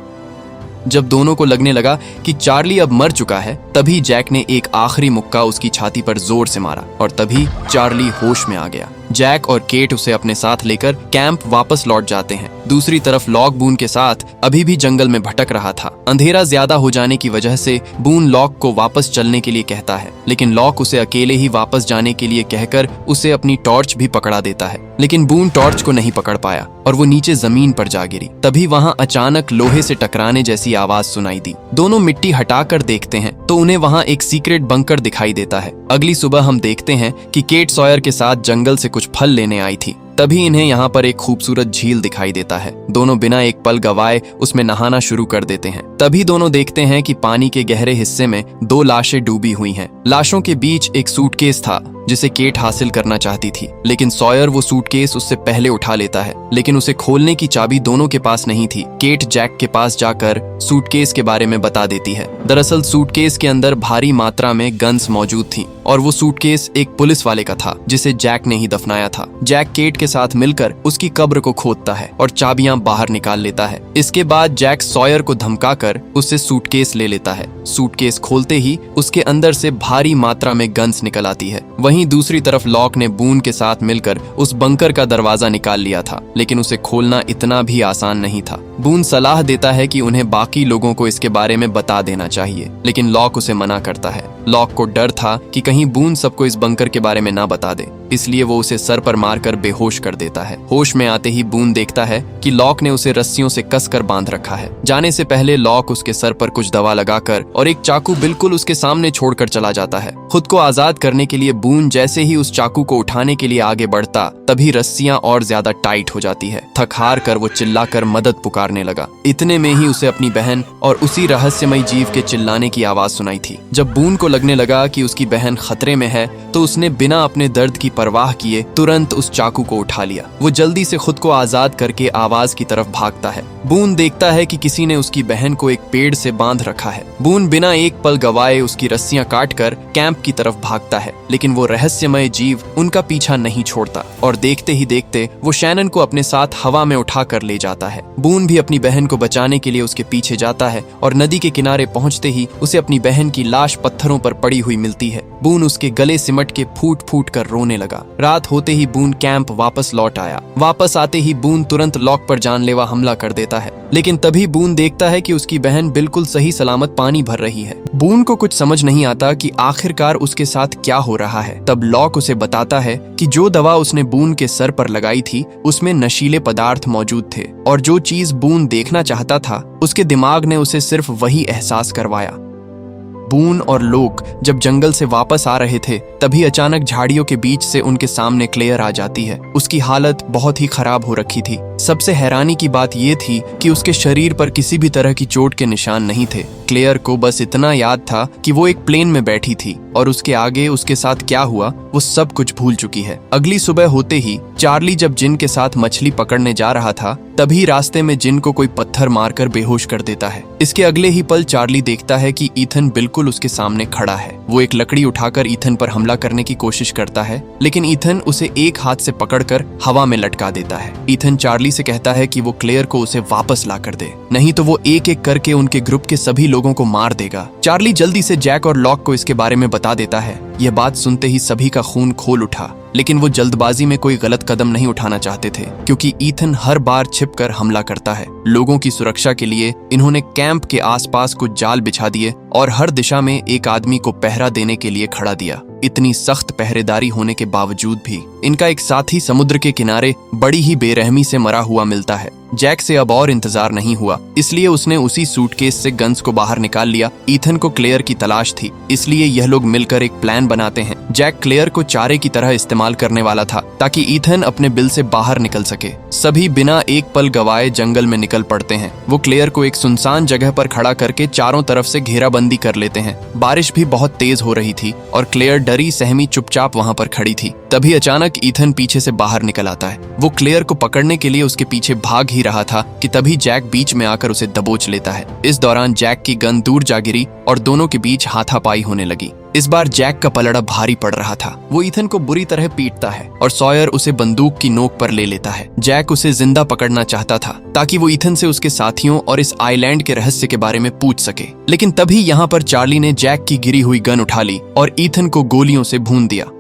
जब दोनों को लगने लगा कि चार्ली अब मर चुका है, तभी जैक ने एक आखिरी मुक्का उसकी छाती पर जोर से मारा और तभी चार्ली होश में आ गया। जैक और केट उसे अपने साथ लेकर कैंप वापस लौट जाते हैं। दूसरी तरफ लॉक बून के साथ अभी भी जंगल में भटक रहा था। अंधेरा ज्यादा हो जाने की वजह से बून लॉक को वापस चलने के लिए कहता है, लेकिन लॉक उसे अकेले ही वापस जाने के लिए कहकर उसे अपनी टॉर्च भी पकड़ा देता है। लेकिन बून टॉर्च को नहीं पकड़ पाया और वो नीचे जमीन पर जा गिरी। तभी वहां अचानक लोहे से टकराने जैसी आवाज सुनाई दी। दोनों मिट्टी हटाकर देखते हैं तो उन्हें वहां एक सीक्रेट बंकर दिखाई देता है। अगली सुबह हम देखते हैं कि केट सॉयर के साथ जंगल से कुछ फल लेने आई थी। तभी इन्हें यहाँ पर एक खूबसूरत झील दिखाई देता है। दोनों बिना एक पल गवाए उसमें नहाना शुरू कर देते हैं। तभी दोनों देखते हैं कि पानी के गहरे हिस्से में दो लाशें डूबी हुई हैं। लाशों के बीच एक सूटकेस था जिसे केट हासिल करना चाहती थी, लेकिन सॉयर वो सूटकेस उससे पहले उठा लेता है, लेकिन उसे खोलने की चाबी दोनों के पास नहीं थी। केट जैक के पास जाकर सूटकेस के बारे में बता देती है। दरअसल सूटकेस के अंदर भारी मात्रा में गन्स मौजूद थी और वो सूटकेस एक पुलिस वाले का था जिसे जैक ने ही दफनाया था। जैक केट के साथ मिलकर उसकी कब्र को खोदता है और चाबियां बाहर निकाल लेता है। इसके बाद जैक सॉयर को धमकाकर उससे सूटकेस ले लेता है। सूटकेस खोलते ही उसके अंदर से भारी मात्रा में गन्स निकल आती है। वहीं दूसरी तरफ लॉक ने बून के साथ मिलकर उस बंकर का दरवाजा निकाल लिया था, लेकिन उसे खोलना इतना भी आसान नहीं था। बून सलाह देता है कि उन्हें बाकी लोगों को इसके बारे में बता देना चाहिए, लेकिन लॉक उसे मना करता है। लॉक को डर था कि कहीं बून सबको इस बंकर के बारे में ना बता दे, इसलिए वो उसे सर पर मारकर बेहोश कर देता है। होश में आते ही बून देखता है कि लॉक ने उसे रस्सियों से कसकर बांध रखा है। जाने से पहले लॉक उसके सर पर कुछ दवा लगाकर और एक चाकू बिल्कुल उसके सामने छोड़कर चला जाता है। खुद को आजाद करने के लिए बून जैसे ही उस चाकू को उठाने के लिए आगे बढ़ता, तभी रस्सियां और ज्यादा टाइट हो जाती है। थक हार कर वो चिल्लाकर मदद पुकारने लगा। इतने में ही उसे अपनी बहन और उसी रहस्यमयी जीव के चिल्लाने की आवाज सुनाई थी। जब बून को लगने लगा कि उसकी बहन खतरे में है, तो उसने बिना अपने दर्द की परवाह किए तुरंत उस चाकू को उठा लिया। वो जल्दी से खुद को आजाद करके आवाज की तरफ भागता है। बून देखता है कि किसी ने उसकी बहन को एक पेड़ से बांध रखा है। बून बिना एक पल गवाए उसकी रस्सियां काटकर कैंप की तरफ भागता है, लेकिन वो रहस्यमय जीव उनका पीछा नहीं छोड़ता और देखते ही देखते वो शैनन को अपने साथ हवा में उठाकर ले जाता है। बून भी अपनी बहन को बचाने के लिए उसके पीछे जाता है और नदी के किनारे पहुंचते ही उसे अपनी बहन की लाश पत्थरों पर पड़ी हुई मिलती है। बून उसके गले सिमट के फूट फूट कर रोने लगा। रात होते ही बून कैंप वापस लौट आया। वापस आते ही बून तुरंत लॉक पर जानलेवा हमला कर देता है, लेकिन तभी बून देखता है कि उसकी बहन बिल्कुल सही सलामत पानी भर रही है। बून को कुछ समझ नहीं आता कि आखिरकार उसके साथ क्या हो रहा है। तब लॉक उसे बताता है कि जो दवा उसने बून के सर पर लगाई थी उसमें नशीले पदार्थ मौजूद थे और जो चीज बून देखना चाहता था उसके दिमाग ने उसे सिर्फ वही एहसास करवाया। बून और लोग जब जंगल से वापस आ रहे थे, तभी अचानक झाड़ियों के बीच से उनके सामने क्लेयर आ जाती है। उसकी हालत बहुत ही खराब हो रखी थी। सबसे हैरानी की बात यह थी कि उसके शरीर पर किसी भी तरह की चोट के निशान नहीं थे। क्लेयर को बस इतना याद था कि वो एक प्लेन में बैठी थी और उसके आगे उसके साथ क्या हुआ वो सब कुछ भूल चुकी है। अगली सुबह होते ही चार्ली जब जिन के साथ मछली पकड़ने जा रहा था, तभी रास्ते में जिन को कोई पत्थर मारकर बेहोश कर देता है। इसके अगले ही पल चार्ली देखता है कि ईथन बिल्कुल उसके सामने खड़ा है। वो एक लकड़ी उठाकर ईथन पर हमला करने की कोशिश करता है, लेकिन ईथन उसे एक हाथ से पकड़कर हवा में लटका देता है। ईथन चार्ली से कहता है कि वो क्लेयर को उसे वापस ला कर दे, नहीं तो वो एक एक करके उनके ग्रुप के सभी लोगों को मार देगा। चार्ली जल्दी से जैक और लॉक को इसके बारे में बता देता है। यह बात सुनते ही सभी का खून खोल उठा, लेकिन वो जल्दबाजी में कोई गलत कदम नहीं उठाना चाहते थे, क्योंकि ईथन हर बार छिपकर हमला करता है। लोगों की सुरक्षा के लिए इन्होंने कैंप के आसपास कुछ जाल बिछा दिए और हर दिशा में एक आदमी को पहरा देने के लिए खड़ा दिया। इतनी सख्त पहरेदारी होने के बावजूद भी इनका एक साथी समुद्र के किनारे बड़ी ही बेरहमी से मरा हुआ मिलता है। जैक से अब और इंतजार नहीं हुआ, इसलिए उसने उसी सूटकेस से गन्स को बाहर निकाल लिया। ईथन को क्लेयर की तलाश थी, इसलिए यह लोग मिलकर एक प्लान बनाते हैं। जैक क्लेयर को चारे की तरह इस्तेमाल करने वाला था ताकि ईथन अपने बिल से बाहर निकल सके। सभी बिना एक पल गवाए जंगल में निकल पड़ते हैं। वो क्लेयर को एक सुनसान जगह पर खड़ा करके चारों तरफ से घेराबंदी कर लेते हैं। बारिश भी बहुत तेज हो रही थी और क्लेयर डरी सहमी चुपचाप वहां पर खड़ी थी। तभी अचानक ईथन पीछे से बाहर निकल आता है। वो क्लेयर को पकड़ने के लिए उसके पीछे भाग ही रहा था कि तभी जैक बीच में आकर उसे दबोच लेता है। इस दौरान जैक की गन दूर जा गिरी और दोनों के बीच हाथापाई होने लगी। इस बार जैक का पलड़ा भारी पड़ रहा था। वो ईथन को बुरी तरह पीटता है और सॉयर उसे बंदूक की नोक पर ले लेता है। जैक उसे जिंदा पकड़ना चाहता था ताकि वो ईथन से उसके साथियों और इस आइलैंड के रहस्य के बारे में पूछ सके, लेकिन तभी यहाँ पर चार्ली ने जैक की गिरी हुई गन उठा ली और ईथन को गोलियों से भून दिया।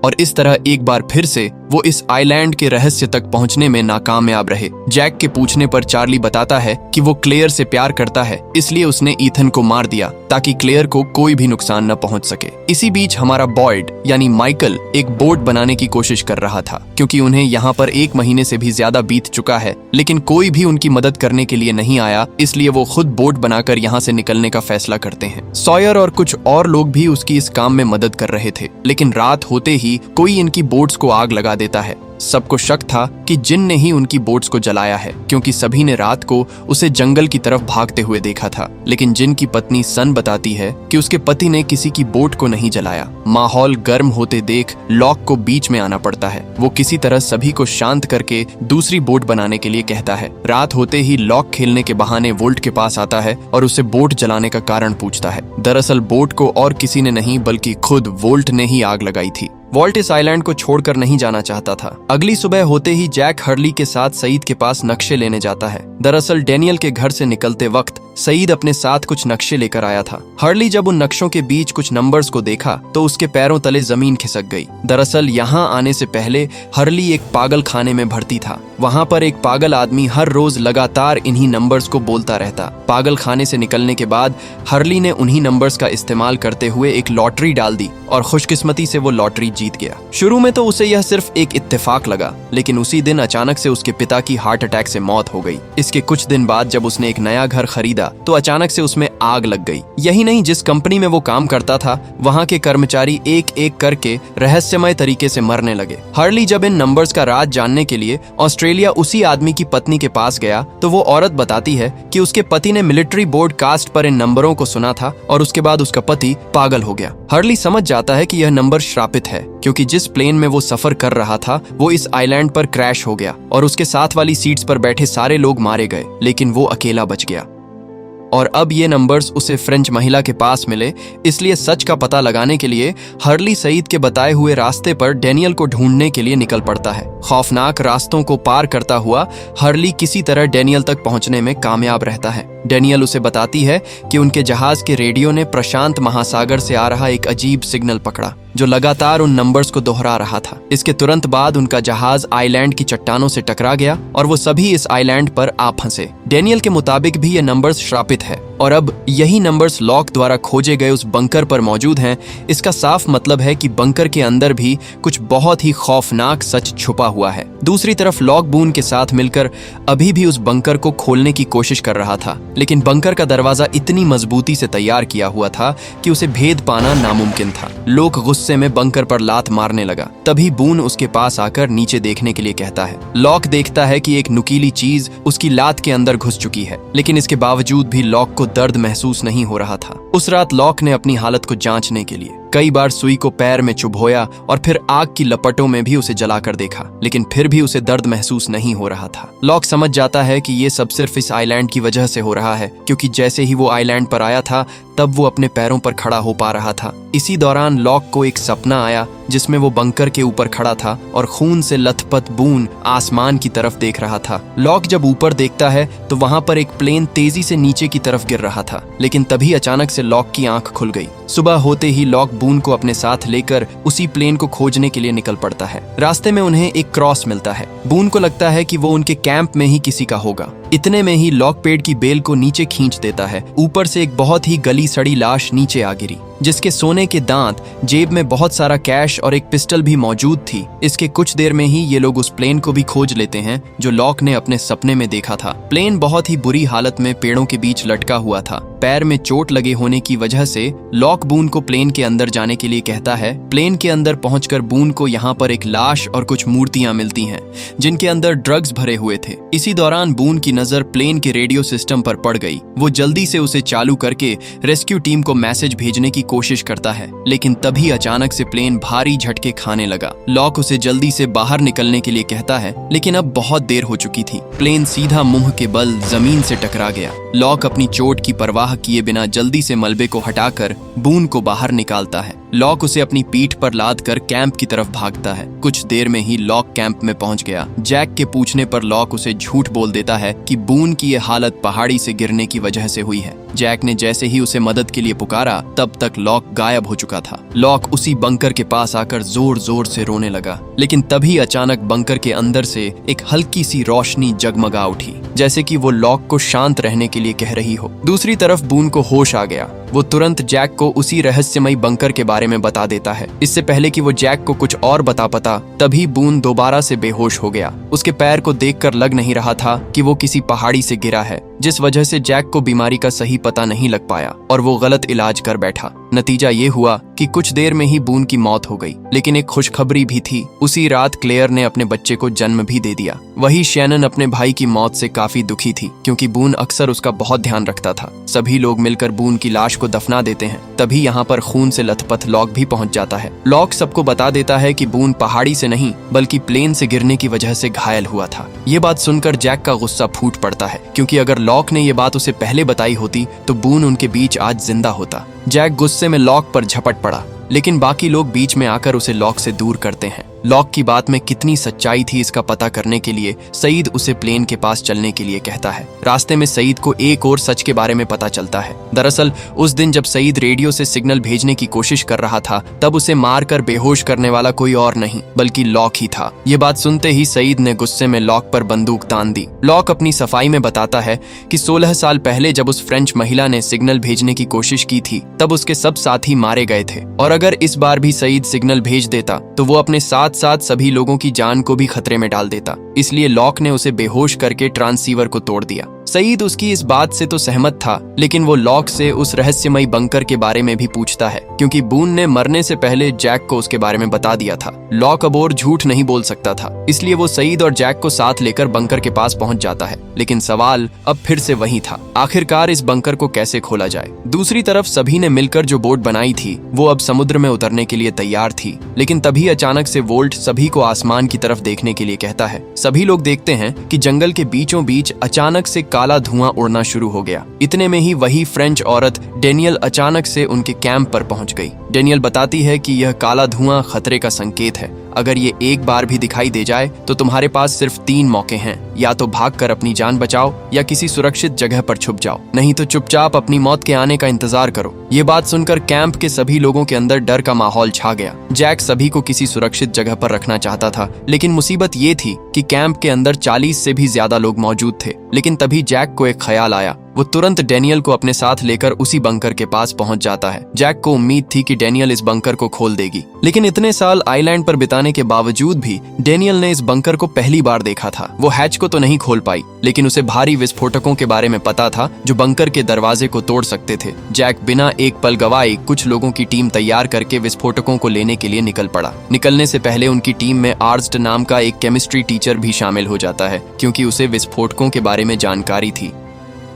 और इस तरह एक बार फिर से वो इस आइलैंड के रहस्य तक पहुंचने में नाकामयाब रहे। जैक के पूछने पर चार्ली बताता है कि वो क्लेयर से प्यार करता है, इसलिए उसने ईथन को मार दिया ताकि क्लेयर को कोई भी नुकसान न पहुंच सके। इसी बीच हमारा बॉयड यानी माइकल एक बोट बनाने की कोशिश कर रहा था, क्योंकि उन्हें यहाँ पर 1 महीने से भी ज्यादा बीत चुका है, लेकिन कोई भी उनकी मदद करने के लिए नहीं आया, इसलिए वो खुद बोट बनाकर यहाँ से निकलने का फैसला करते हैं। सॉयर और कुछ और लोग भी उसकी इस काम में मदद कर रहे थे, लेकिन रात होते ही कोई इनकी बोट्स को आग लगा देता है। सबको शक था कि जिन ने ही उनकी बोट्स को जलाया है, क्योंकि सभी ने रात को उसे जंगल की तरफ भागते हुए देखा था। लेकिन जिन की पत्नी सन बताती है कि उसके पति ने किसी की बोट को नहीं जलाया। माहौल गर्म होते देख लॉक को बीच में आना पड़ता है। वो किसी तरह सभी को शांत करके दूसरी बोट बनाने के लिए कहता है। रात होते ही लॉक खेलने के बहाने वोल्ट के पास आता है और उसे बोट जलाने का कारण पूछता है। दरअसल बोट को और किसी ने नहीं बल्कि खुद वोल्ट ने ही आग लगाई थी। वॉल्ट इस आइलैंड को छोड़कर नहीं जाना चाहता था। अगली सुबह होते ही जैक हर्ली के साथ सईद के पास नक्शे लेने जाता है। दरअसल डेनियल के घर से निकलते वक्त सईद अपने साथ कुछ नक्शे लेकर आया था। हर्ली जब उन नक्शों के बीच कुछ नंबर्स को देखा तो उसके पैरों तले जमीन खिसक गई। दरअसल यहाँ आने से पहले हर्ली एक पागल खाने में भर्ती था। वहाँ पर एक पागल आदमी हर रोज लगातार इन्हीं नंबर्स को बोलता रहता। पागल खाने से निकलने के बाद हर्ली ने उन्हीं नंबर्स का इस्तेमाल करते हुए एक लॉटरी डाल दी और खुशकिस्मती से वो लॉटरी जीत गया। शुरू में तो उसे यह सिर्फ एक इत्तेफाक लगा, लेकिन उसी दिन अचानक से उसके पिता की हार्ट अटैक से मौत हो गई। इसके कुछ दिन बाद जब उसने एक नया घर खरीदा तो अचानक से उसमें आग लग गई। यही नहीं, जिस कंपनी में वो काम करता था वहाँ के कर्मचारी एक एक करके रहस्यमय तरीके से मरने लगे। हर्ली जब इन नंबर्स का राज जानने के लिए ऑस्ट्रेलिया उसी आदमी की पत्नी के पास गया तो वो औरत बताती है कि उसके पति ने मिलिट्री ब्रॉडकास्ट पर इन नंबरों को सुना था और उसके बाद उसका पति पागल हो गया। हर्ली समझ जाता है कि यह नंबर श्रापित है, क्योंकि जिस प्लेन में वो सफर कर रहा था वो इस आइलैंड पर क्रैश हो गया और उसके साथ वाली सीट्स पर बैठे सारे लोग मारे गए, लेकिन वो अकेला बच गया। और अब ये नंबर्स उसे फ्रेंच महिला के पास मिले, इसलिए सच का पता लगाने के लिए हर्ली सईद के बताए हुए रास्ते पर डेनियल को ढूंढने के लिए निकल पड़ता है। खौफनाक रास्तों को पार करता हुआ हर्ली किसी तरह डेनियल तक पहुंचने में कामयाब रहता है। डेनियल उसे बताती है कि उनके जहाज के रेडियो ने प्रशांत महासागर से आ रहा एक अजीब सिग्नल पकड़ा जो लगातार उन नंबर्स को दोहरा रहा था। इसके तुरंत बाद उनका जहाज आइलैंड की चट्टानों से टकरा गया और वो सभी इस आइलैंड पर आ फंसे। डेनियल के मुताबिक भी ये नंबर्स श्रापित है और अब यही नंबर्स लॉक द्वारा खोजे गए उस बंकर पर मौजूद हैं। इसका साफ मतलब है कि बंकर के अंदर भी कुछ बहुत ही खौफनाक सच छुपा हुआ है। दूसरी तरफ लॉक बून के साथ मिलकर अभी भी उस बंकर को खोलने की कोशिश कर रहा था, लेकिन बंकर का दरवाजा इतनी मजबूती से तैयार किया हुआ था कि उसे भेद पाना नामुमकिन था। लोग गुस्से में बंकर पर लात मारने लगा। तभी बून उसके पास आकर नीचे देखने के लिए कहता है। लॉक देखता है कि एक नुकीली चीज उसकी लात के अंदर घुस चुकी है, लेकिन इसके बावजूद भी लॉक को दर्द महसूस नहीं हो रहा था। उस रात लॉक ने अपनी हालत को जांचने के लिए कई बार सुई को पैर में चुभोया और फिर आग की लपटों में भी उसे जलाकर देखा, लेकिन फिर भी उसे दर्द महसूस नहीं हो रहा था। लॉक समझ जाता है कि ये सब सिर्फ इस आइलैंड की वजह से हो रहा है, क्योंकि जैसे ही वो आइलैंड पर आया था तब वो अपने पैरों पर खड़ा हो पा रहा था। इसी दौरान लॉक को एक सपना आया जिसमें वो बंकर के ऊपर खड़ा था और खून से लथपथ बून आसमान की तरफ देख रहा था। लॉक जब ऊपर देखता है तो वहां पर एक प्लेन तेजी से नीचे की तरफ गिर रहा था, लेकिन तभी अचानक से लॉक की आंख खुल गई। सुबह होते ही लॉक बून को अपने साथ लेकर उसी प्लेन को खोजने के लिए निकल पड़ता है। रास्ते में उन्हें एक क्रॉस मिलता है। बून को लगता है कि वो उनके कैंप में ही किसी का होगा। इतने में ही लॉक पेड़ की बेल को नीचे खींच देता है। ऊपर से एक बहुत ही गली सड़ी लाश नीचे आ गिरी, जिसके सोने के दांत, जेब में बहुत सारा कैश और एक पिस्टल भी मौजूद थी। इसके कुछ देर में ही ये लोग उस प्लेन को भी खोज लेते हैं जो लॉक ने अपने सपने में देखा था। प्लेन बहुत ही बुरी हालत में पेड़ों के बीच लटका हुआ था। पैर में चोट लगे होने की वजह से लॉक बून को प्लेन के अंदर जाने के लिए कहता है। प्लेन के अंदर पहुंचकर बून को यहाँ पर एक लाश और कुछ मूर्तियां मिलती हैं जिनके अंदर ड्रग्स भरे हुए थे। इसी दौरान बून की नजर प्लेन के रेडियो सिस्टम पर पड़ गई। वो जल्दी से उसे चालू करके रेस्क्यू टीम को मैसेज भेजने की कोशिश करता है, लेकिन तभी अचानक से प्लेन भारी झटके खाने लगा। लॉक उसे जल्दी से बाहर निकलने के लिए कहता है, लेकिन अब बहुत देर हो चुकी थी। प्लेन सीधा मुंह के बल जमीन से टकरा गया। लॉक अपनी चोट की परवाह किए बिना जल्दी से मलबे को हटाकर बून को बाहर निकालता है। लॉक उसे अपनी पीठ पर लाद कर कैंप की तरफ भागता है। कुछ देर में ही लॉक कैंप में पहुंच गया। जैक के पूछने पर लॉक उसे झूठ बोल देता है कि बून की यह हालत पहाड़ी से गिरने की वजह से हुई है। जैक ने जैसे ही उसे मदद के लिए पुकारा तब तक लॉक गायब हो चुका था। लॉक उसी बंकर के पास आकर जोर जोर से रोने लगा, लेकिन तभी अचानक बंकर के अंदर से एक हल्की सी रोशनी जगमगा उठी, जैसे कि वो लॉक को शांत रहने के लिए कह रही हो। दूसरी तरफ बून को होश आ गया। वो तुरंत जैक को उसी रहस्यमयी बंकर के बारे में बता देता है। इससे पहले कि वो जैक को कुछ और बता पाता, तभी बून दोबारा से बेहोश हो गया। उसके पैर को देखकर लग नहीं रहा था कि वो किसी पहाड़ी से गिरा है, जिस वजह से जैक को बीमारी का सही पता नहीं लग पाया और वो गलत इलाज कर बैठा। नतीजा ये हुआ कि कुछ देर में ही बून की मौत हो गई। लेकिन एक खुशखबरी भी थी, उसी रात क्लेयर ने अपने बच्चे को जन्म भी दे दिया। वही शैनन अपने भाई की मौत से काफी दुखी थी, क्योंकि बून अक्सर उसका बहुत ध्यान रखता था। सभी लोग मिलकर बून की लाश को दफना देते हैं। तभी यहाँ पर खून से लथपथ लॉक भी पहुंच जाता है। लॉक सबको बता देता है कि बून पहाड़ी से नहीं बल्कि प्लेन से गिरने की वजह से घायल हुआ था। ये बात सुनकर जैक का गुस्सा फूट पड़ता है, क्योंकि अगर लॉक ने ये बात उसे पहले बताई होती तो बून उनके बीच आज जिंदा होता। जैक गुस्से में लॉक पर झपट पड़ा, लेकिन बाकी लोग बीच में आकर उसे लॉक से दूर करते हैं। लॉक की बात में कितनी सच्चाई थी इसका पता करने के लिए सईद उसे प्लेन के पास चलने के लिए कहता है। रास्ते में सईद को एक और सच के बारे में पता चलता है। दरअसल उस दिन जब सईद रेडियो से सिग्नल भेजने की कोशिश कर रहा था, तब उसे मारकर बेहोश करने वाला कोई और नहीं बल्कि लॉक ही था। ये बात सुनते ही सईद ने गुस्से में लॉक पर बंदूक तान दी। लॉक अपनी सफाई में बताता है कि 16 साल पहले जब उस फ्रेंच महिला ने सिग्नल भेजने की कोशिश की थी, तब उसके सब साथी मारे गए थे, और अगर इस बार भी सईद सिग्नल भेज देता तो वो अपने साथ सभी लोगों की जान को भी खतरे में डाल देता। इसलिए लॉक ने उसे बेहोश करके ट्रांसीवर को तोड़ दिया। सईद उसकी इस बात से तो सहमत था, लेकिन वो लॉक से उस रहस्यमयी बंकर के बारे में भी पूछता है, क्योंकि बून ने मरने से पहले जैक को उसके बारे में बता दिया था। लॉक अब और झूठ नहीं बोल सकता था, इसलिए वो सईद और जैक को साथ लेकर बंकर के पास पहुंच जाता है। लेकिन सवाल अब फिर से वही था, आखिरकार इस बंकर को कैसे खोला जाए। दूसरी तरफ सभी ने मिलकर जो बोट बनाई थी वो अब समुद्र में उतरने के लिए तैयार थी। लेकिन तभी अचानक से वोल्ट सभी को आसमान की तरफ देखने के लिए कहता है। सभी लोग देखते हैं कि जंगल के बीचों बीच अचानक से काला धुआं उड़ना शुरू हो गया। इतने में ही वही फ्रेंच औरत डेनियल अचानक से उनके कैंप पर पहुंच गई। डेनियल बताती है कि यह काला धुआं खतरे का संकेत है। अगर ये एक बार भी दिखाई दे जाए तो तुम्हारे पास सिर्फ 3 मौके हैं, या तो भागकर अपनी जान बचाओ या किसी सुरक्षित जगह पर छुप जाओ, नहीं तो चुपचाप अपनी मौत के आने का इंतजार करो। ये बात सुनकर कैंप के सभी लोगों के अंदर डर का माहौल छा गया। जैक सभी को किसी सुरक्षित जगह पर रखना चाहता था, लेकिन मुसीबत ये थी कि कैंप के अंदर 40 से भी ज्यादा लोग मौजूद थे। लेकिन तभी जैक को एक ख्याल आया। वो तुरंत डेनियल को अपने साथ लेकर उसी बंकर के पास पहुंच जाता है। जैक को उम्मीद थी कि डेनियल इस बंकर को खोल देगी, लेकिन इतने साल आइलैंड पर बिताने के बावजूद भी डेनियल ने इस बंकर को पहली बार देखा था। वो हैच को तो नहीं खोल पाई, लेकिन उसे भारी विस्फोटकों के बारे में पता था जो बंकर के दरवाजे को तोड़ सकते थे। जैक बिना एक पल गवाए कुछ लोगों की टीम तैयार करके विस्फोटकों को लेने के लिए निकल पड़ा। निकलने से पहले उनकी टीम में आर्स्ट नाम का एक केमिस्ट्री टीचर भी शामिल हो जाता है, क्योंकि उसे विस्फोटकों के बारे में जानकारी थी।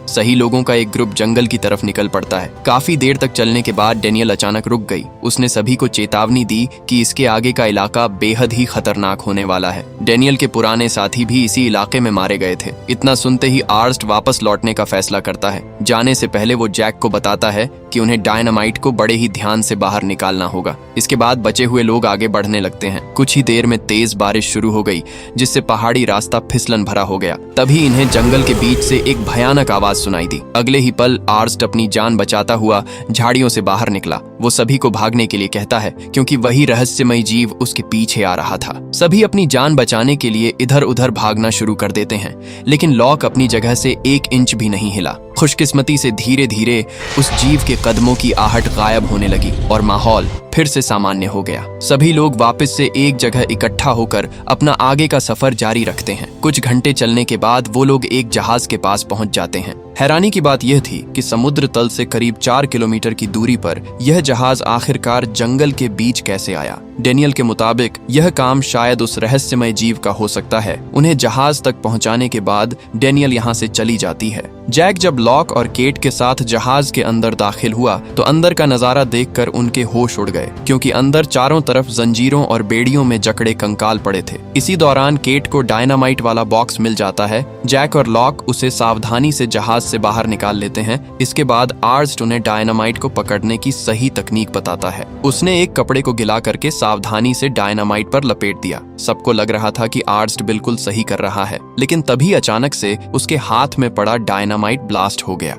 सही लोगों का एक ग्रुप जंगल की तरफ निकल पड़ता है। काफी देर तक चलने के बाद डेनियल अचानक रुक गई। उसने सभी को चेतावनी दी कि इसके आगे का इलाका बेहद ही खतरनाक होने वाला है। डेनियल के पुराने साथी भी इसी इलाके में मारे गए थे। इतना सुनते ही आर्स्ट वापस लौटने का फैसला करता है। जाने से पहले वो जैक को बताता है कि उन्हें डायनामाइट को बड़े ही ध्यान से बाहर निकालना होगा। इसके बाद बचे हुए लोग आगे बढ़ने लगते हैं। कुछ ही देर में तेज बारिश शुरू हो गई, जिससे पहाड़ी रास्ता फिसलन भरा हो गया। तभी इन्हें जंगल के बीच से एक भयानक आवाज सुनाई दी। अगले ही पल आर्स्ट अपनी जान बचाता हुआ झाड़ियों से बाहर निकला। वो सभी को भागने के लिए कहता है, क्योंकि वही रहस्यमय जीव उसके पीछे आ रहा था। सभी अपनी जान बचाने के लिए इधर उधर भागना शुरू कर देते हैं, लेकिन लॉक अपनी जगह से 1 इंच भी नहीं हिला। खुशकिस्मती से धीरे धीरे उस जीव के कदमों की आहट गायब होने लगी और माहौल फिर से सामान्य हो गया। सभी लोग वापस से एक जगह इकट्ठा होकर अपना आगे का सफर जारी रखते हैं। कुछ घंटे चलने के बाद वो लोग एक जहाज के पास पहुंच जाते हैं। हैरानी की बात यह थी कि समुद्र तल से करीब 4 किलोमीटर की दूरी पर यह जहाज आखिरकार जंगल के बीच कैसे आया। डेनियल के मुताबिक यह काम शायद उस रहस्यमय जीव का हो सकता है। उन्हें जहाज तक पहुंचाने के बाद डेनियल यहाँ से चली जाती है। जैक जब लॉक और केट के साथ जहाज के अंदर दाखिल हुआ तो अंदर का नजारा देखकर उनके होश उड़ गए, क्योंकि अंदर चारों तरफ जंजीरों और बेड़ियों में जकड़े कंकाल पड़े थे। इसी दौरान केट को डायनामाइट वाला बॉक्स मिल जाता है। जैक और लॉक उसे सावधानी से जहाज से बाहर निकाल लेते हैं। इसके बाद आर्स्ट उन्हें डायनामाइट को पकड़ने की सही तकनीक बताता है। उसने एक कपड़े को गिला करके सावधानी से डायनामाइट पर लपेट दिया। सबको लग रहा था कि आर्स्ट बिल्कुल सही कर रहा है, लेकिन तभी अचानक से उसके हाथ में पड़ा डायनामाइट ब्लास्ट हो गया।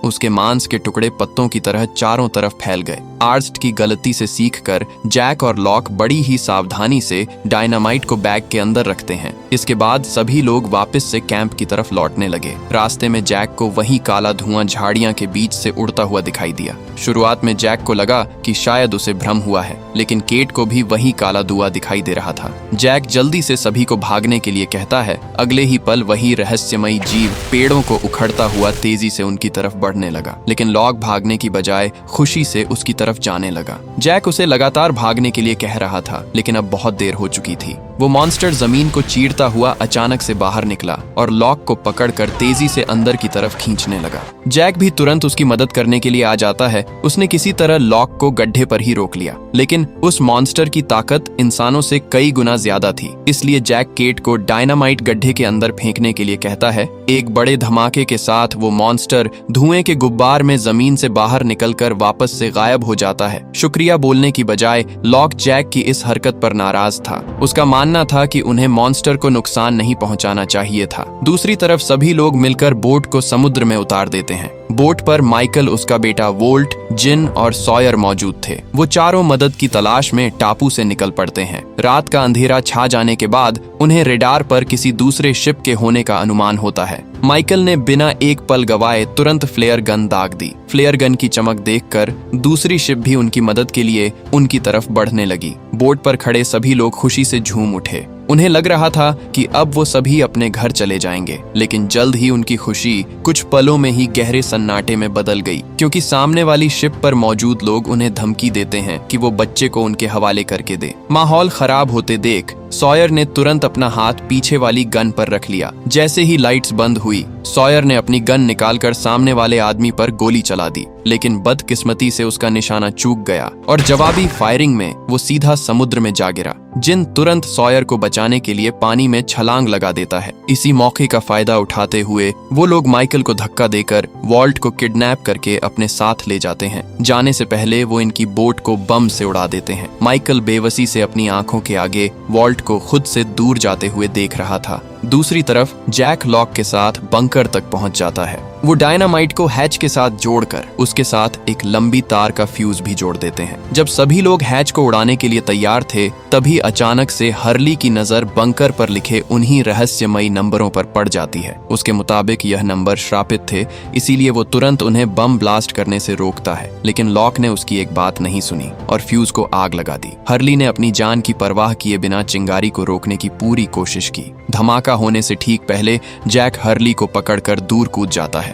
उसके मांस के टुकड़े पत्तों की तरह चारों तरफ फैल गए। आर्स्ट की गलती से सीखकर जैक और लॉक बड़ी ही सावधानी से डायनामाइट को बैग के अंदर रखते हैं। इसके बाद सभी लोग वापस से कैंप की तरफ लौटने लगे। रास्ते में जैक को वही काला धुआं झाड़ियां के बीच से उड़ता हुआ दिखाई दिया। शुरुआत में जैक को लगा कि शायद उसे भ्रम हुआ है, लेकिन केट को भी वही काला धुआं दिखाई दे रहा था। जैक जल्दी से सभी को भागने के लिए कहता है। अगले ही पल वही रहस्यमयी जीव पेड़ों को उखड़ता हुआ तेजी से उनकी तरफ बढ़ने लगा, लेकिन लॉक भागने की बजाय खुशी से उसकी तरफ जाने लगा। जैक उसे लगातार भागने के लिए कह रहा था, लेकिन अब बहुत देर हो चुकी थी। वो मॉन्स्टर जमीन को चीरता हुआ अचानक से बाहर निकला और लॉक को पकड़कर तेजी से अंदर की तरफ खींचने लगा। जैक भी तुरंत उसकी मदद करने के लिए आ जाता है। उसने किसी तरह लॉक को गड्ढे पर ही रोक लिया, लेकिन उस मॉन्स्टर की ताकत इंसानों से कई गुना ज्यादा थी। इसलिए जैक केट को डायनामाइट गड्ढे के अंदर फेंकने के लिए कहता है। एक बड़े धमाके के साथ वो मॉन्स्टर धुएं के गुब्बार में जमीन से बाहर निकलकर वापस से गायब हो जाता है। शुक्रिया बोलने की बजाय लॉक जैक की इस हरकत पर नाराज था। उसका मानना था कि उन्हें मॉन्स्टर को नुकसान नहीं पहुंचाना चाहिए था। दूसरी तरफ सभी लोग मिलकर बोट को समुद्र में उतार देते हैं। बोट पर माइकल, उसका बेटा वोल्ट, जिन और सॉयर मौजूद थे। वो चारों मदद की तलाश में टापू से निकल पड़ते हैं। रात का अंधेरा छा जाने के बाद उन्हें रेडार पर किसी दूसरे शिप के होने का अनुमान होता है। माइकल ने बिना एक पल गवाए तुरंत फ्लेयर गन दाग दी। फ्लेयर गन की चमक देखकर दूसरी शिप भी उनकी मदद के लिए उनकी तरफ बढ़ने लगी। बोट पर खड़े सभी लोग खुशी से झूम उठे। उन्हें लग रहा था कि अब वो सभी अपने घर चले जाएंगे, लेकिन जल्द ही उनकी खुशी कुछ पलों में ही गहरे सन्नाटे में बदल गई, क्योंकि सामने वाली शिप पर मौजूद लोग उन्हें धमकी देते हैं कि वो बच्चे को उनके हवाले करके दे। माहौल खराब होते देख सॉयर ने तुरंत अपना हाथ पीछे वाली गन पर रख लिया। जैसे ही लाइट्स बंद हुई, सॉयर ने अपनी गन निकालकर सामने वाले आदमी पर गोली चला दी, लेकिन बदकिस्मती से उसका निशाना चूक गया और जवाबी फायरिंग में वो सीधा समुद्र में जा गिरा। जिन तुरंत सॉयर को बचाने के लिए पानी में छलांग लगा देता है। इसी मौके का फायदा उठाते हुए वो लोग माइकल को धक्का देकर वॉल्ट को किडनैप करके अपने साथ ले जाते हैं। जाने से पहले वो इनकी बोट को बम से उड़ा देते हैं। माइकल बेबसी से अपनी आंखों के आगे वॉल्ट को खुद से दूर जाते हुए देख रहा था। दूसरी तरफ जैक लॉक के साथ बंकर तक पहुंच जाता है। वो डायनामाइट को हैच के साथ जोड़कर उसके साथ एक लंबी तार का फ्यूज भी जोड़ देते हैं। जब सभी लोग हैच को उड़ाने के लिए तैयार थे, तभी अचानक से हर्ली की नजर बंकर पर लिखे उन्हीं रहस्यमयी नंबरों पर पड़ जाती है। उसके मुताबिक यह नंबर श्रापित थे, इसीलिए वो तुरंत उन्हें बम ब्लास्ट करने से रोकता है, लेकिन लॉक ने उसकी एक बात नहीं सुनी और फ्यूज को आग लगा दी। हर्ली ने अपनी जान की परवाह किए बिना चिंगारी को रोकने की पूरी कोशिश की। धमाका होने से ठीक पहले जैक हर्ली को पकड़कर दूर कूद जाता है।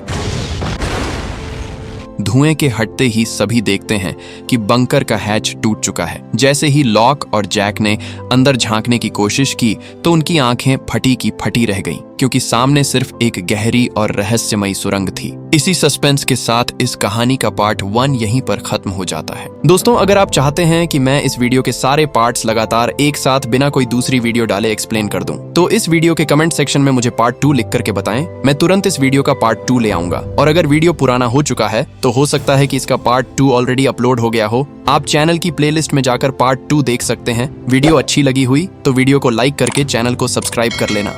धुएं के हटते ही सभी देखते हैं कि बंकर का हैच टूट चुका है। जैसे ही लॉक और जैक ने अंदर झांकने की कोशिश की तो उनकी आंखें फटी की फटी रह गईं, क्योंकि सामने सिर्फ एक गहरी और रहस्यमयी सुरंग थी। इसी सस्पेंस के साथ इस कहानी का पार्ट 1 यहीं पर खत्म हो जाता है। दोस्तों, अगर आप चाहते हैं कि मैं इस वीडियो के सारे पार्ट्स लगातार एक साथ बिना कोई दूसरी वीडियो डाले एक्सप्लेन कर दूं, तो इस वीडियो के कमेंट सेक्शन में मुझे पार्ट 2 लिख करके बताएं। मैं तुरंत इस वीडियो का पार्ट 2 ले आऊंगा। और अगर वीडियो पुराना हो चुका है तो हो सकता है कि इसका पार्ट 2 ऑलरेडी अपलोड हो गया हो। आप चैनल की प्लेलिस्ट में जाकर पार्ट 2 देख सकते हैं। वीडियो अच्छी लगी हुई तो वीडियो को लाइक करके चैनल को सब्सक्राइब कर लेना।